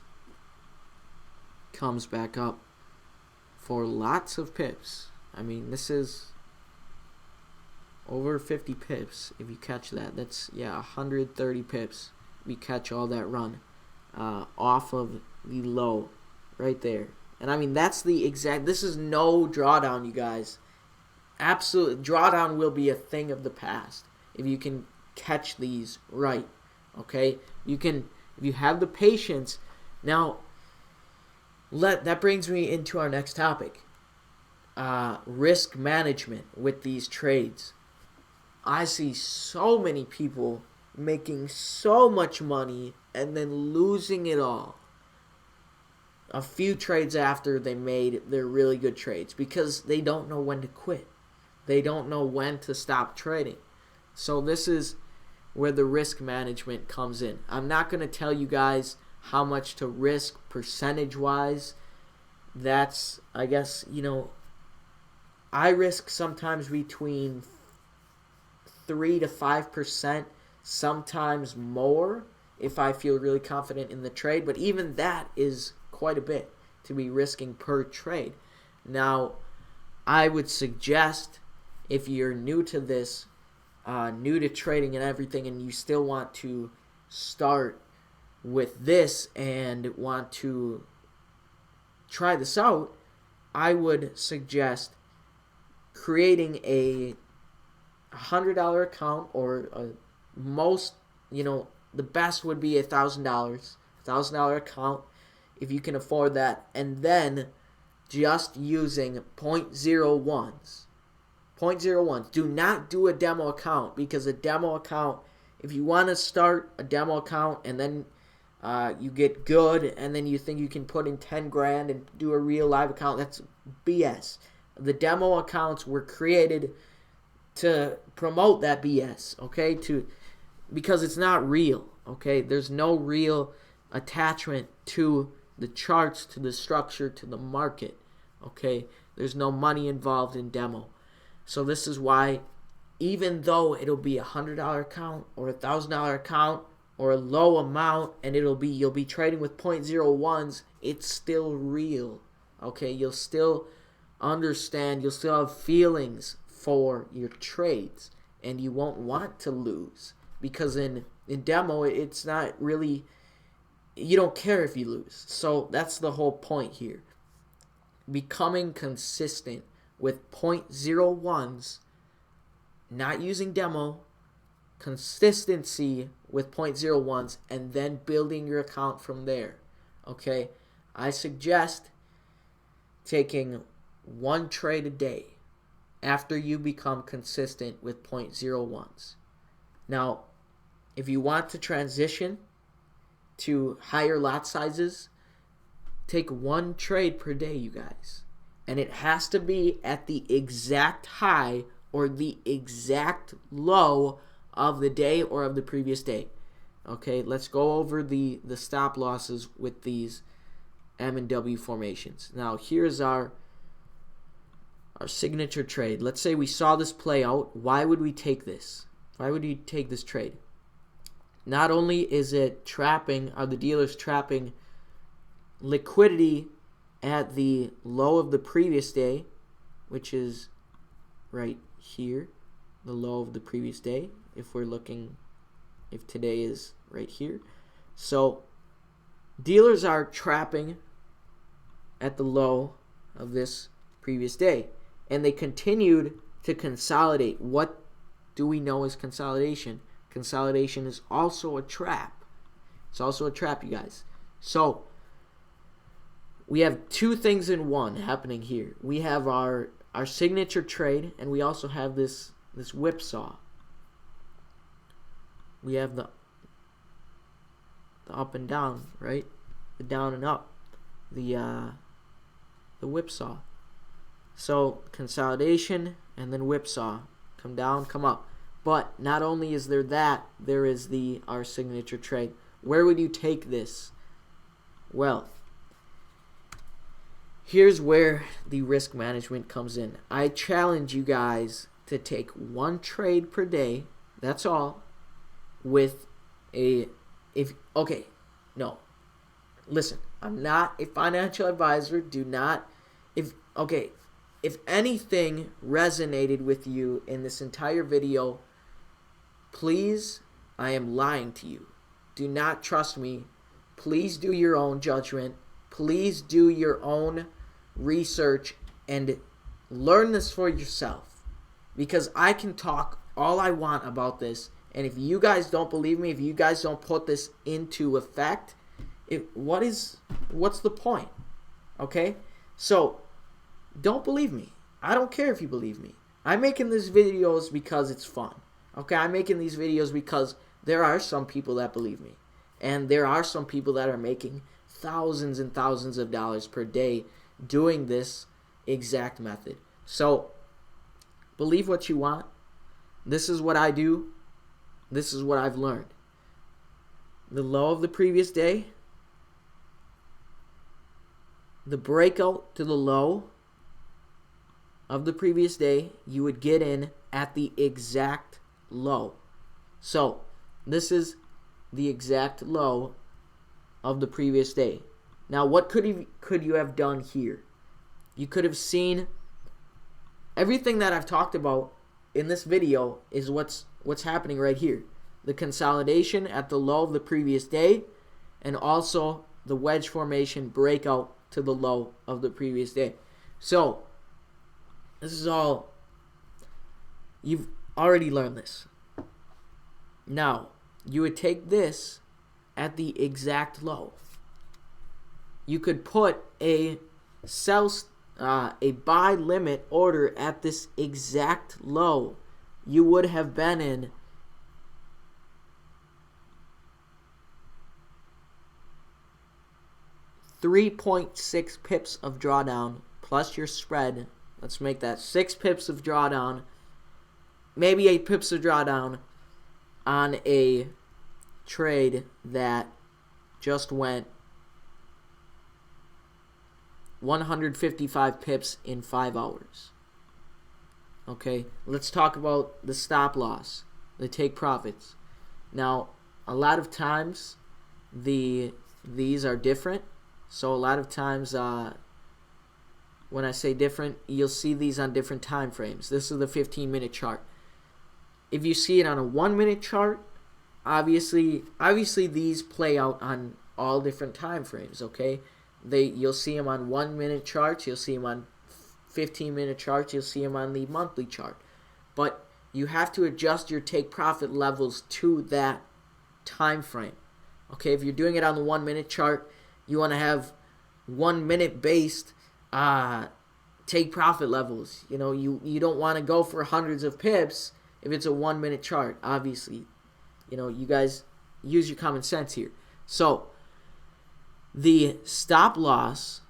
comes back up for lots of pips. I mean, this is over 50 pips if you catch that. That's 130 pips if you catch all that run off of the low right there. And I mean, that's the exact, this is no drawdown, you guys. Absolute drawdown will be a thing of the past if you can catch these right. Okay, you can, if you have the patience. Now, that brings me into our next topic. Risk management with these trades. I see so many people making so much money and then losing it all a few trades after they made their really good trades, because they don't know when to quit. They don't know when to stop trading. So this is where the risk management comes in. I'm not going to tell you guys how much to risk percentage wise. That's, I guess, I risk sometimes between 3 to 5%, sometimes more if I feel really confident in the trade. But even that is quite a bit to be risking per trade. Now, I would suggest, if you're new to this, new to trading and everything, and you still want to start with this and want to try this out, I would suggest creating a $100 account, or the best would be $1,000 account if you can afford that, and then just using 0.01s. 0.01. Do not do a demo account, because a demo account, if you want to start a demo account and then you get good and then you think you can put in 10 grand and do a real live account, that's BS. The demo accounts were created to promote that BS, okay? Because it's not real, okay? There's no real attachment to the charts, to the structure, to the market, okay? There's no money involved in demo. So this is why, even though it'll be a $100 account or a $1,000 account or a low amount, and you'll be trading with 0.01s, it's still real. Okay, you'll still understand, you'll still have feelings for your trades, and you won't want to lose, because in demo it's not really, you don't care if you lose. So that's the whole point here. Becoming consistent with 0.01s, not using demo, consistency with 0.01s, and then building your account from there. Okay, I suggest taking one trade a day after you become consistent with 0.01s. Now, if you want to transition to higher lot sizes, take one trade per day, you guys. And it has to be at the exact high or the exact low of the day or of the previous day. Okay, let's go over the stop losses with these M and W formations. Now, here's our signature trade. Let's say we saw this play out. Why would we take this? Why would you take this trade? Not only is it trapping, are the dealers trapping liquidity at the low of the previous day, which is right here, the low of the previous day, if we're looking, if today is right here. So dealers are trapping at the low of this previous day, and they continued to consolidate. What do we know as consolidation? Consolidation is also a trap. It's also a trap, you guys. So we have two things in one happening here. We have our signature trade, and we also have this whipsaw. We have the up and down, right? The down and up. The whipsaw. So consolidation and then whipsaw. Come down, come up. But not only is there that, there is our signature trade. Where would you take this? Well, here's where the risk management comes in. I challenge you guys to take one trade per day. That's all. With listen, I'm not a financial advisor. If anything resonated with you in this entire video, please, I am lying to you. Do not trust me. Please do your own judgment. Please do your own research and learn this for yourself. Because I can talk all I want about this, and if you guys don't believe me, if you guys don't put this into effect, what's the point? Okay? So, don't believe me. I don't care if you believe me. I'm making these videos because it's fun. Okay? I'm making these videos because there are some people that believe me. And there are some people that are making thousands and thousands of dollars per day doing this exact method. So, believe what you want. This is what I do. This is what I've learned. The low of the previous day, the breakout to the low of the previous day, you would get in at the exact low. So, this is the exact low of the previous day. Now, what could you have done here? You could have seen everything that I've talked about in this video is what's happening right here. The consolidation at the low of the previous day, and also the wedge formation breakout to the low of the previous day. So, this is all, you've already learned this. Now, you would take this at the exact low. You could put a buy limit order at this exact low. You would have been in $3.6 pips of drawdown plus your spread. Let's make that 6 pips of drawdown, maybe 8 pips of drawdown on a trade that just went 155 pips in 5 hours. Okay, let's talk about the stop loss, the take profits. Now, a lot of times these are different. So a lot of times When I say different, you'll see these on different time frames. This is the 15-minute chart. If you see it on a 1-minute chart, obviously these play out on all different time frames, okay? You'll see them on 1-minute charts, you'll see them on 15-minute charts, you'll see them on the monthly chart. But you have to adjust your take profit levels to that time frame. Okay, if you're doing it on the 1-minute chart, you want to have 1 minute based take profit levels. You know, you don't want to go for hundreds of pips if it's a 1-minute chart. Obviously, you know, you guys use your common sense here. So the stop loss,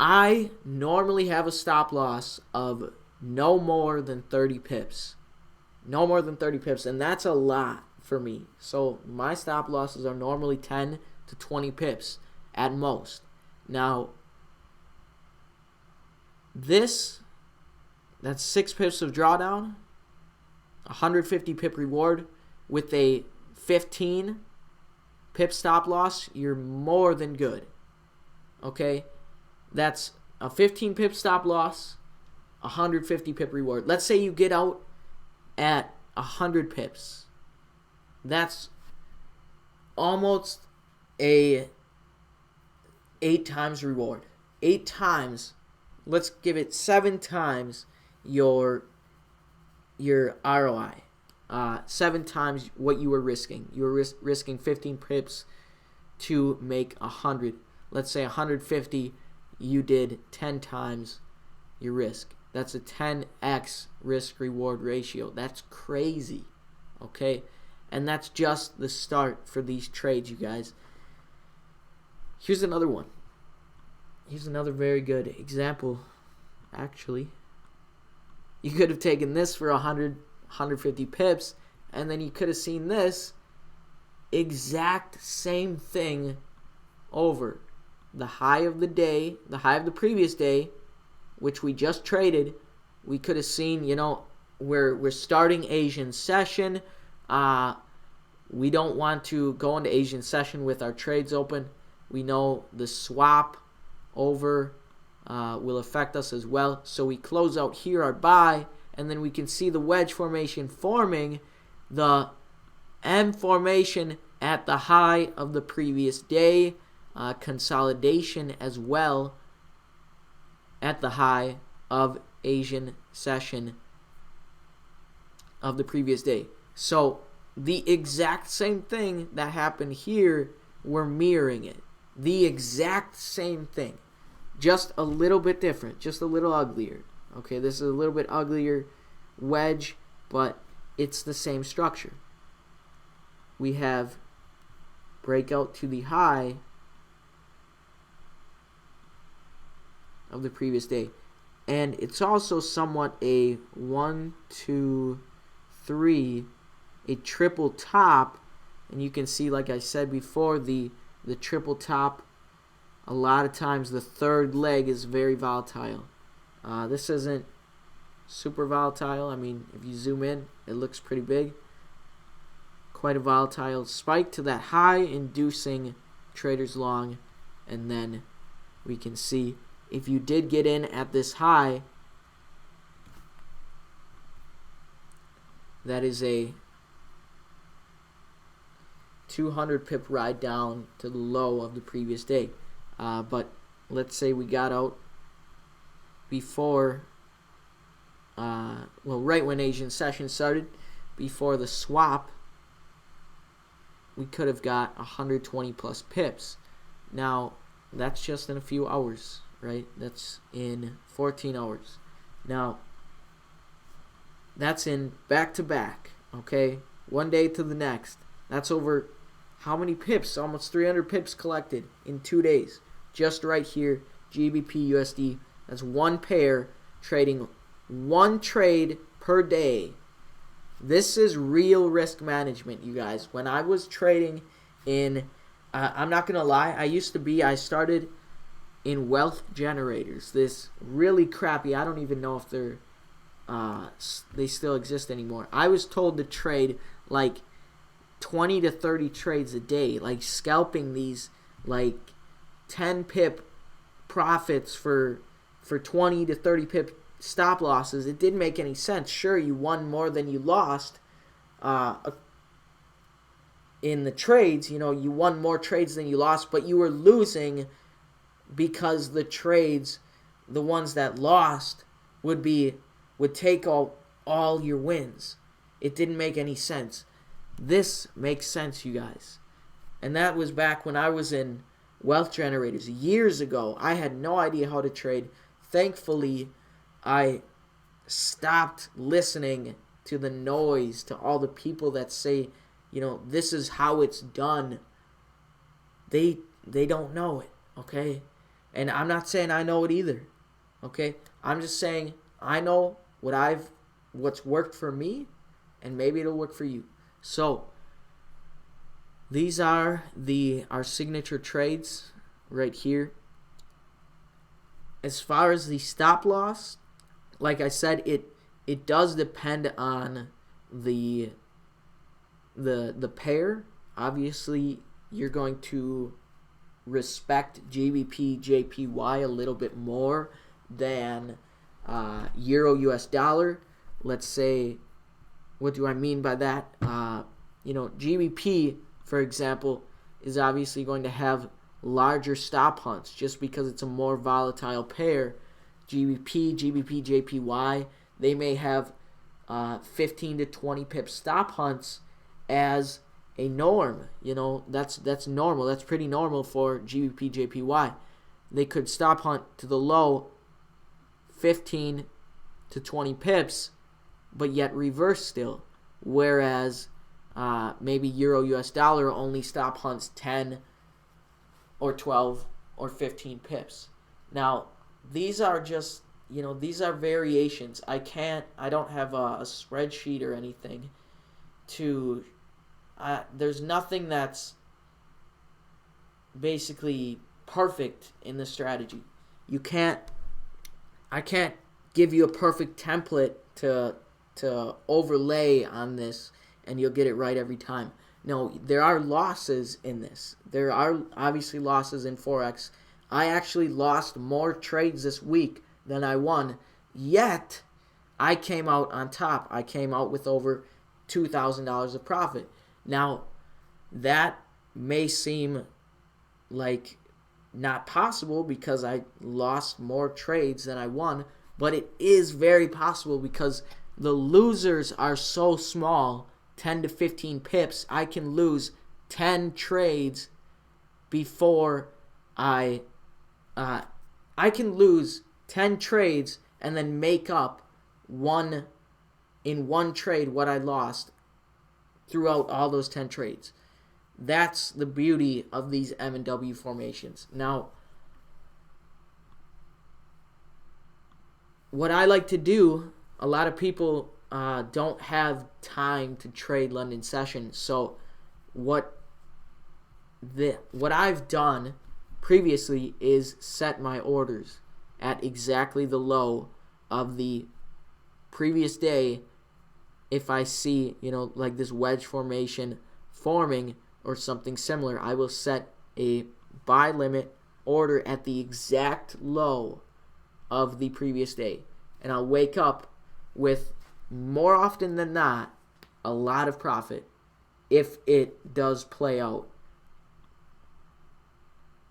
I normally have a stop loss of no more than 30 pips. No more than 30 pips, and that's a lot for me. So my stop losses are normally 10 to 20 pips at most. Now, that's 6 pips of drawdown, 150 pip reward with a 15 pip stop loss. You're more than good. Okay, that's a 15 pip stop loss, 150 pip reward. Let's say you get out at 100 pips. That's almost a 8 times reward. 8 times. Let's give it 7 times your ROI. 7 times what you were risking. You were risking 15 pips to make 100. Let's say 150, you did 10 times your risk. That's a 10x risk-reward ratio. That's crazy, okay? And that's just the start for these trades, you guys. Here's another one. Here's another very good example, actually. You could have taken this for 100, 150 pips, and then you could have seen this exact same thing over. The high of the day, the high of the previous day, which we just traded, we could have seen, you know, we're starting Asian session. We don't want to go into Asian session with our trades open. We know the swap over will affect us as well. So we close out here our buy, and then we can see the wedge formation forming, the M formation at the high of the previous day, consolidation as well at the high of Asian session of the previous day. So the exact same thing that happened here, we're mirroring it. The exact same thing. Just a little bit different. Just a little uglier. Okay, this is a little bit uglier wedge, but it's the same structure. We have breakout to the high of the previous day. And it's also somewhat a 1, 2, 3, a triple top. And you can see, like I said before, the triple top, a lot of times the third leg is very volatile. This isn't super volatile. I mean, if you zoom in, it looks pretty big. Quite a volatile spike to that high, inducing traders long. And then we can see if you did get in at this high, that is a 200 pip ride down to the low of the previous day. But let's say we got out before, right when Asian session started, before the swap, we could have got 120 plus pips. Now, that's just in a few hours, right? That's in 14 hours. Now, that's in back-to-back, okay? One day to the next. That's over how many pips? Almost 300 pips collected in 2 days. Just right here, GBP USD. That's one pair trading one trade per day. This is real risk management, you guys. When I was trading in, I'm not going to lie, I started in wealth generators. This really crappy, I don't even know if they still exist anymore. I was told to trade like 20 to 30 trades a day, like scalping these like 10 pip profits for for 20 to 30 pip stop losses, it didn't make any sense. Sure, you won more than you lost in the trades. You won more trades than you lost, but you were losing because the trades, the ones that lost, would take all your wins. It didn't make any sense. This makes sense, you guys. And that was back when I was in Wealth Generators years ago. I had no idea how to trade. Thankfully, I stopped listening to the noise, to all the people that say, this is how it's done. They don't know it, okay? And I'm not saying I know it either, okay? I'm just saying I know what's worked for me, and maybe it'll work for you. So these are our signature trades right here. As far as the stop loss, like I said, it does depend on the pair. Obviously, you're going to respect GBP JPY a little bit more than Euro US dollar. Let's say, what do I mean by that? GBP, for example, is obviously going to have larger stop hunts just because it's a more volatile pair. GBP JPY, they may have 15 to 20 pip stop hunts as a norm. That's normal. That's pretty normal for GBP JPY. They could stop hunt to the low 15 to 20 pips, but yet reverse still. Whereas maybe Euro US dollar only stop hunts 10 or 12 or 15 pips. Now, these are just, these are variations. I don't have a spreadsheet or anything there's nothing that's basically perfect in the strategy. I can't give you a perfect template to overlay on this and you'll get it right every time. No, there are losses in this. There are obviously losses in Forex. I actually lost more trades this week than I won, yet I came out on top. I came out with over $2,000 of profit. Now, that may seem like not possible because I lost more trades than I won, but it is very possible because the losers are so small, 10 to 15 pips. I can lose 10 trades before I can lose 10 trades and then make up one trade what I lost throughout all those 10 trades. That's the beauty of these M&W formations. Now, what I like to do, a lot of people don't have time to trade London session. So what I've done previously is set my orders at exactly the low of the previous day. If I see, like this wedge formation forming or something similar, I will set a buy limit order at the exact low of the previous day. And I'll wake up with, more often than not, a lot of profit if it does play out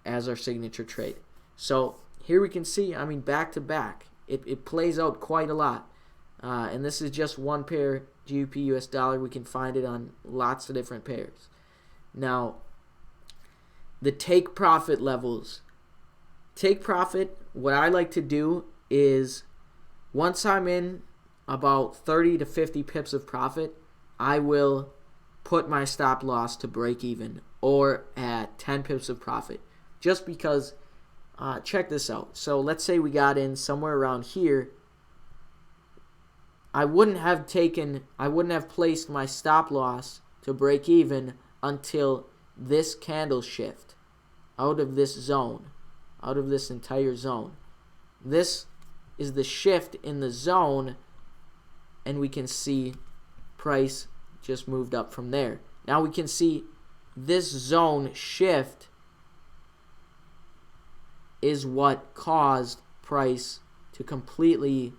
as our signature trade. So here we can see, back to back, it plays out quite a lot. And this is just one pair, GBP US dollar. We can find it on lots of different pairs. Now, the take profit levels. Take profit, what I like to do is, once I'm in about 30 to 50 pips of profit, I will put my stop loss to break even or at 10 pips of profit. Just because, check this out. So let's say we got in somewhere around here. I wouldn't have placed my stop loss to break even until this candle shift out of this zone, out of this entire zone. This is the shift in the zone, and we can see price just moved up from there. Now we can see this zone shift is what caused price to completely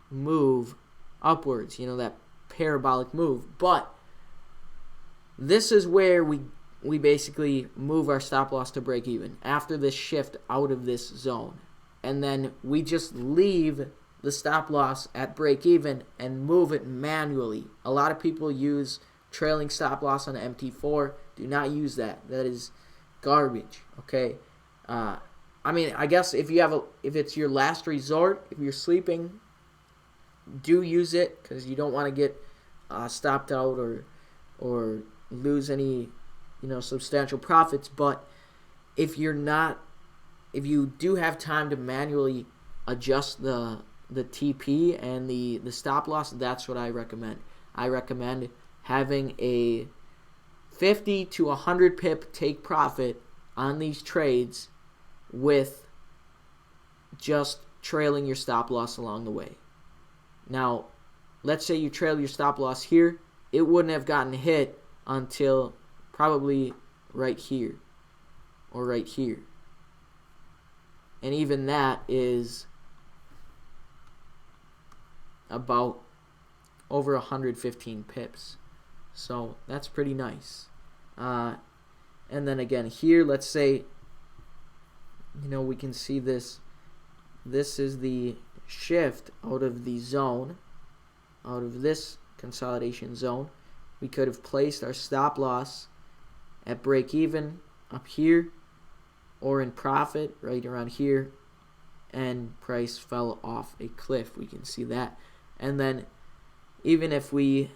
move upwards, that parabolic move. But this is where we basically move our stop loss to break even after this shift out of this zone. And then we just leave the stop loss at break even and move it manually. A lot of people use trailing stop loss on MT4. Do not use that. That is garbage. Okay. I guess if it's your last resort, if you're sleeping, do use it because you don't want to get stopped out or lose any substantial profits. But if you do have time to manually adjust the TP and the stop loss, that's what I recommend. I recommend having a 50 to 100 pip take profit on these trades with just trailing your stop loss along the way. Now, let's say you trail your stop loss here, it wouldn't have gotten hit until probably right here or right here. And even that is about over 115 pips. So that's pretty nice. And then again here, let's say, we can see this. This is the shift out of the zone, out of this consolidation zone. We could have placed our stop loss at break even up here or in profit right around here, and price fell off a cliff. We can see that. And then even if we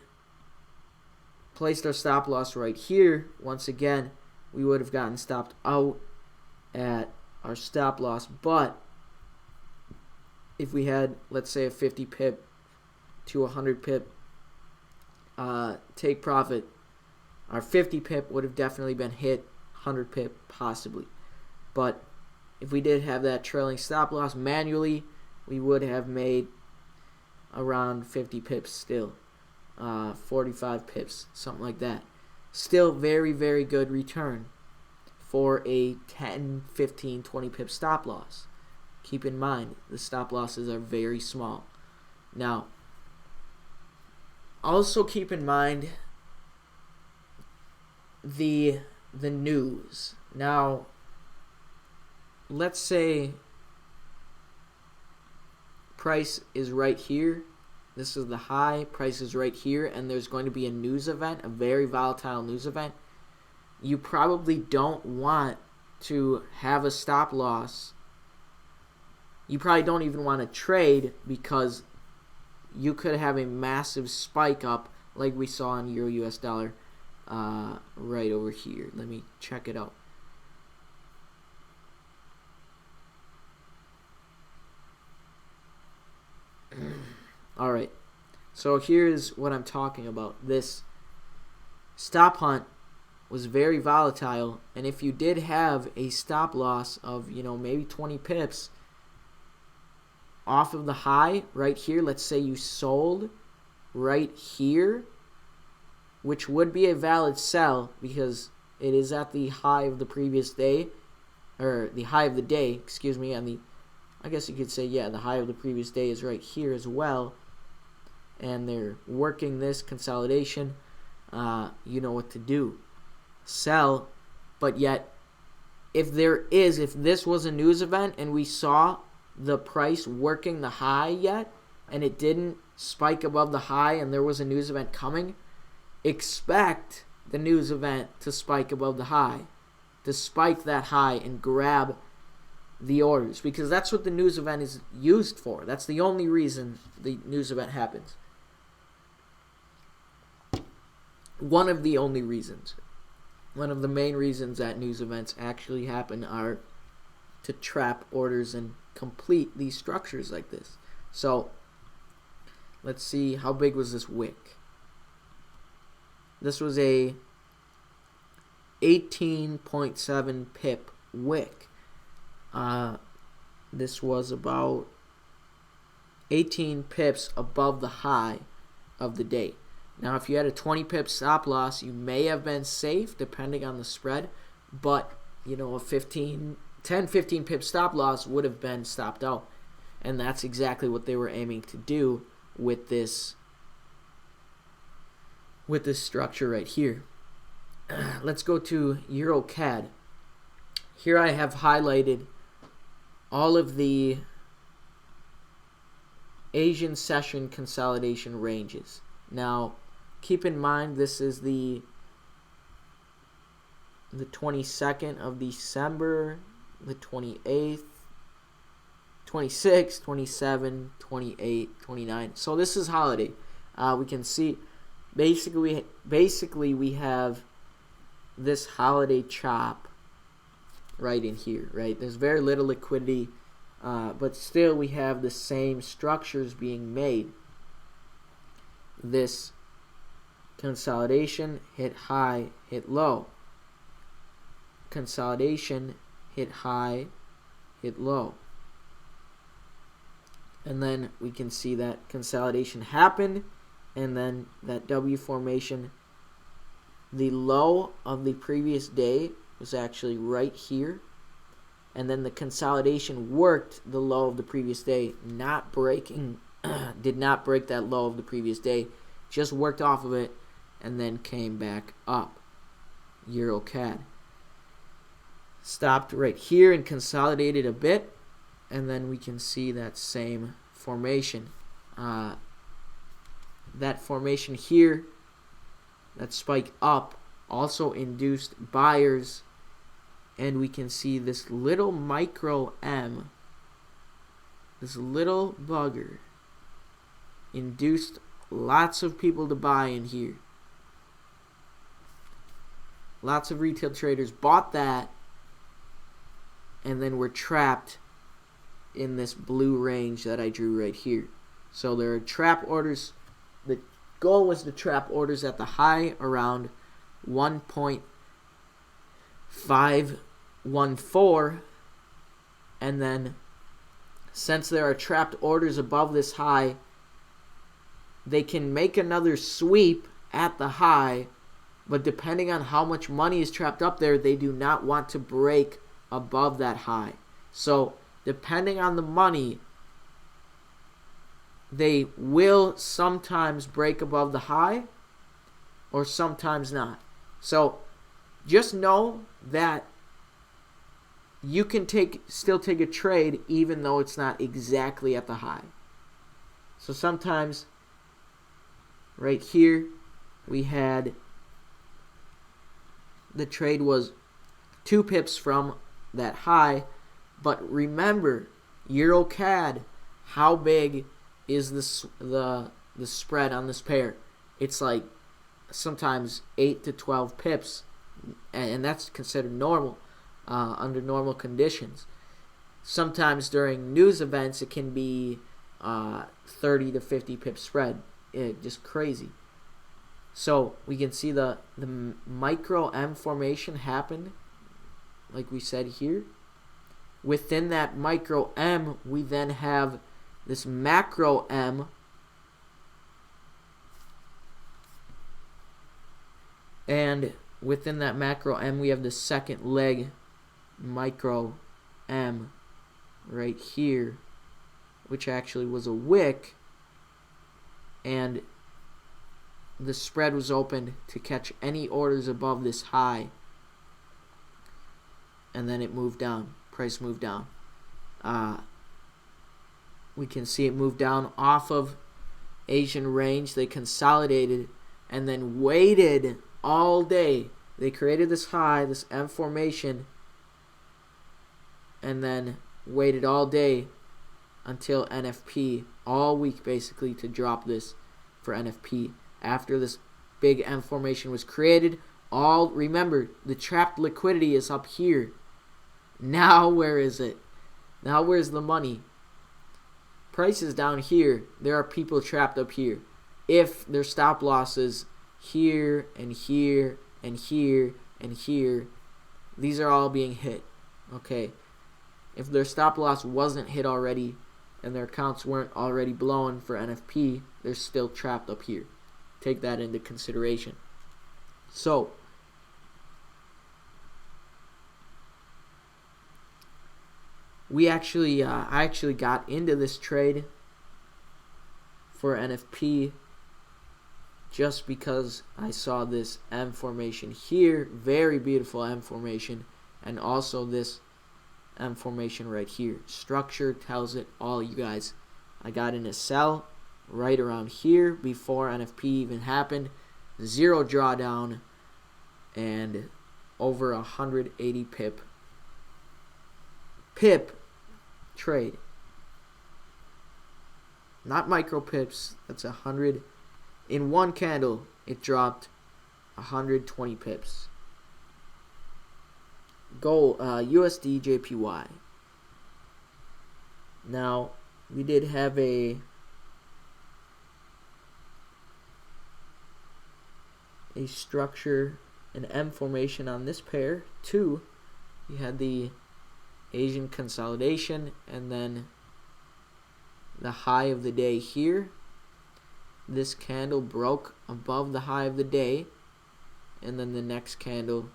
placed our stop loss right here, once again, we would have gotten stopped out at our stop loss. But if we had, let's say, a 50 pip to 100 pip take profit, our 50 pip would have definitely been hit, 100 pip possibly. But if we did have that trailing stop loss manually, we would have made around 50 pips still, 45 pips, something like that. Still very, very good return for a 10, 15, 20 pip stop loss. Keep in mind, the stop losses are very small. Now, also keep in mind the news. Now, let's say price is right here. This is the high. Price is right here, and there's going to be a news event, a very volatile news event. You probably don't want to have a stop loss. You probably don't even want to trade because you could have a massive spike up like we saw in Euro US dollar right over here. Let me check it out. Alright, so here's what I'm talking about. This stop hunt was very volatile, and if you did have a stop loss of, maybe 20 pips off of the high right here, let's say you sold right here, which would be a valid sell because it is at the high of the previous day, or the high of the day, excuse me, and I guess you could say, the high of the previous day is right here as well, and they're working this consolidation. You know what to do. Sell, but yet if this was a news event and we saw the price working the high yet and it didn't spike above the high and there was a news event coming, expect the news event to spike above the high, to spike that high and grab the orders, because that's what the news event is used for. That's the only reason the news event happens. One of the only reasons. One of the main reasons that news events actually happen are to trap orders and complete these structures like this. So, let's see, how big was this wick? This was a 18.7 pip wick. This was about 18 pips above the high of the day. Now, if you had a 20 pip stop loss, you may have been safe depending on the spread, but a 10, 15 pip stop loss would have been stopped out. And that's exactly what they were aiming to do with this structure right here. Let's go to EuroCAD. Here I have highlighted all of the Asian session consolidation ranges. Now, keep in mind this is the 22nd of December, the 28th, 26, 27, 28, 29. So this is holiday. We can see basically we have this holiday chop right in here, right? There's very little liquidity, but still we have the same structures being made. This consolidation, hit high, hit low. Consolidation, hit high, hit low. And then we can see that consolidation happened, and then that W formation, the low of the previous day was actually right here, and then the consolidation worked the low of the previous day, not breaking, did not break that low of the previous day, just worked off of it, and then came back up. EuroCAD stopped right here and consolidated a bit, and then we can see that same formation. That formation here, that spike up, also induced buyers, and we can see this little micro M, this little bugger, induced lots of people to buy in here. Lots of retail traders bought that, and then were trapped in this blue range that I drew right here. So there are trap orders. The goal was to trap orders at the high around 1.514, and then since there are trapped orders above this high, they can make another sweep at the high, but depending on how much money is trapped up there, they do not want to break above that high. So depending on the money, they will sometimes break above the high or sometimes not. So just know that you can still take a trade even though it's not exactly at the high. So sometimes right here we had the trade was 2 pips from that high, but remember, EuroCAD, how big is the spread on this pair? It's like sometimes 8 to 12 pips, and that's considered normal under normal conditions. Sometimes during news events it can be 30 to 50 pip spread. Just crazy. So we can see the micro M formation happened, like we said here. Within that micro M, we then have this macro M, and within that macro M, we have the second leg micro M right here, which actually was a wick, and the spread was opened to catch any orders above this high, and then it moved down. Price moved down. We can see it move down off of Asian range. They consolidated and then waited all day. They created this high, this M formation, and then waited all day until NFP, all week basically, to drop this for NFP. After this big M formation was created, remember, the trapped liquidity is up here. Now where is it? Now where's the money? Price is down here. There are people trapped up here. If their stop losses here and here and here and here, these are all being hit. Okay. If their stop loss wasn't hit already and their accounts weren't already blown for NFP, they're still trapped up here. Take that into consideration. So I actually got into this trade for NFP just because I saw this M formation here, very beautiful M formation, and also this M formation right here. Structure tells it all, you guys. I got in a sell right around here before NFP even happened. 0 drawdown and over 180 pip trade. Not micro pips. That's 100. In one candle, it dropped 120 pips. USD JPY. Now, we did have a structure, an M formation on this pair too. You had the Asian consolidation and then the high of the day here. This candle broke above the high of the day, and then the next candle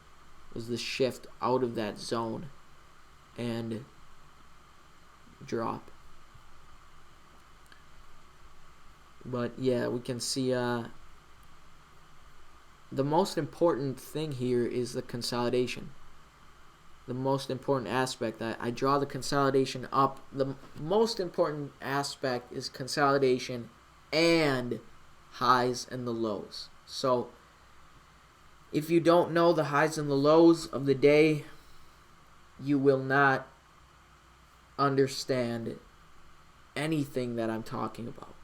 was the shift out of that zone and drop. But yeah, we can see the most important thing here is the consolidation. The most important aspect. I draw the consolidation up. The most important aspect is consolidation and highs and the lows. So if you don't know the highs and the lows of the day, you will not understand anything that I'm talking about.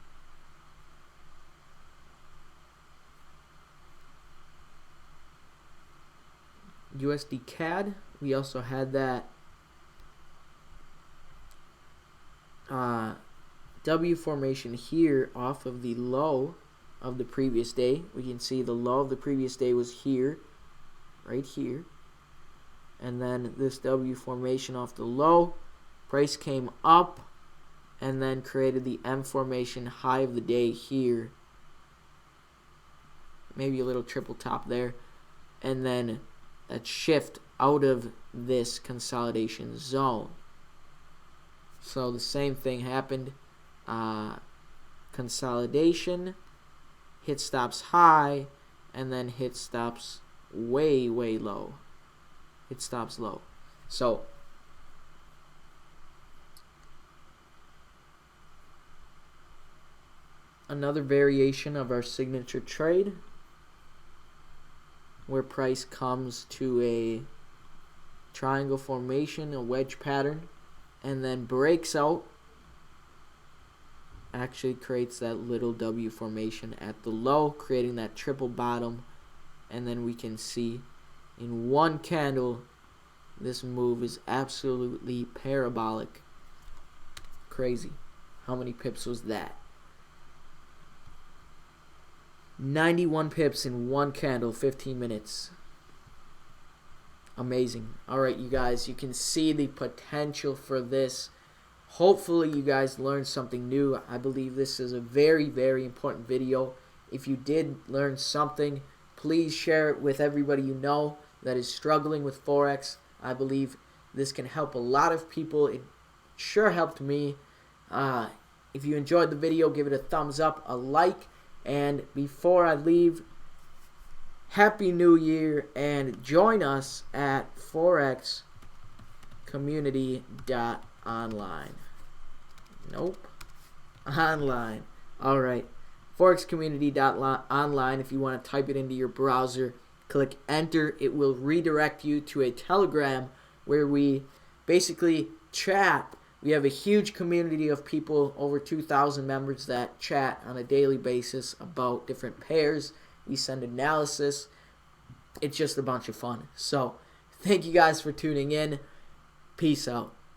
USD CAD, we also had that W formation here off of the low of the previous day. We can see the low of the previous day was here, right here, and then this W formation off the low. Price came up and then created the M formation high of the day here, maybe a little triple top there, and then that shift out of this consolidation zone. So the same thing happened. Consolidation, hit stops high, and then hit stops way low. Hit stops low. So another variation of our signature trade, where price comes to a triangle formation, a wedge pattern, and then breaks out, actually creates that little W formation at the low, creating that triple bottom, and then we can see in one candle this move is absolutely parabolic. Crazy. How many pips was that? 91 pips in one candle, 15 minutes. Amazing. Alright, you guys, you can see the potential for this. Hopefully you guys learned something new. I believe this is a very important video. If you did learn something, please share it with everybody you know that is struggling with Forex. I believe this can help a lot of people. It sure helped me. If you enjoyed the video, give it a thumbs up, a like. And before I leave, Happy New Year, and join us at forexcommunity.online. Nope. Online. Alright. Forexcommunity.online. If you want to type it into your browser, click enter. It will redirect you to a Telegram where we basically chat. We have a huge community of people, over 2,000 members that chat on a daily basis about different pairs. We send analysis. It's just a bunch of fun. So, thank you guys for tuning in. Peace out.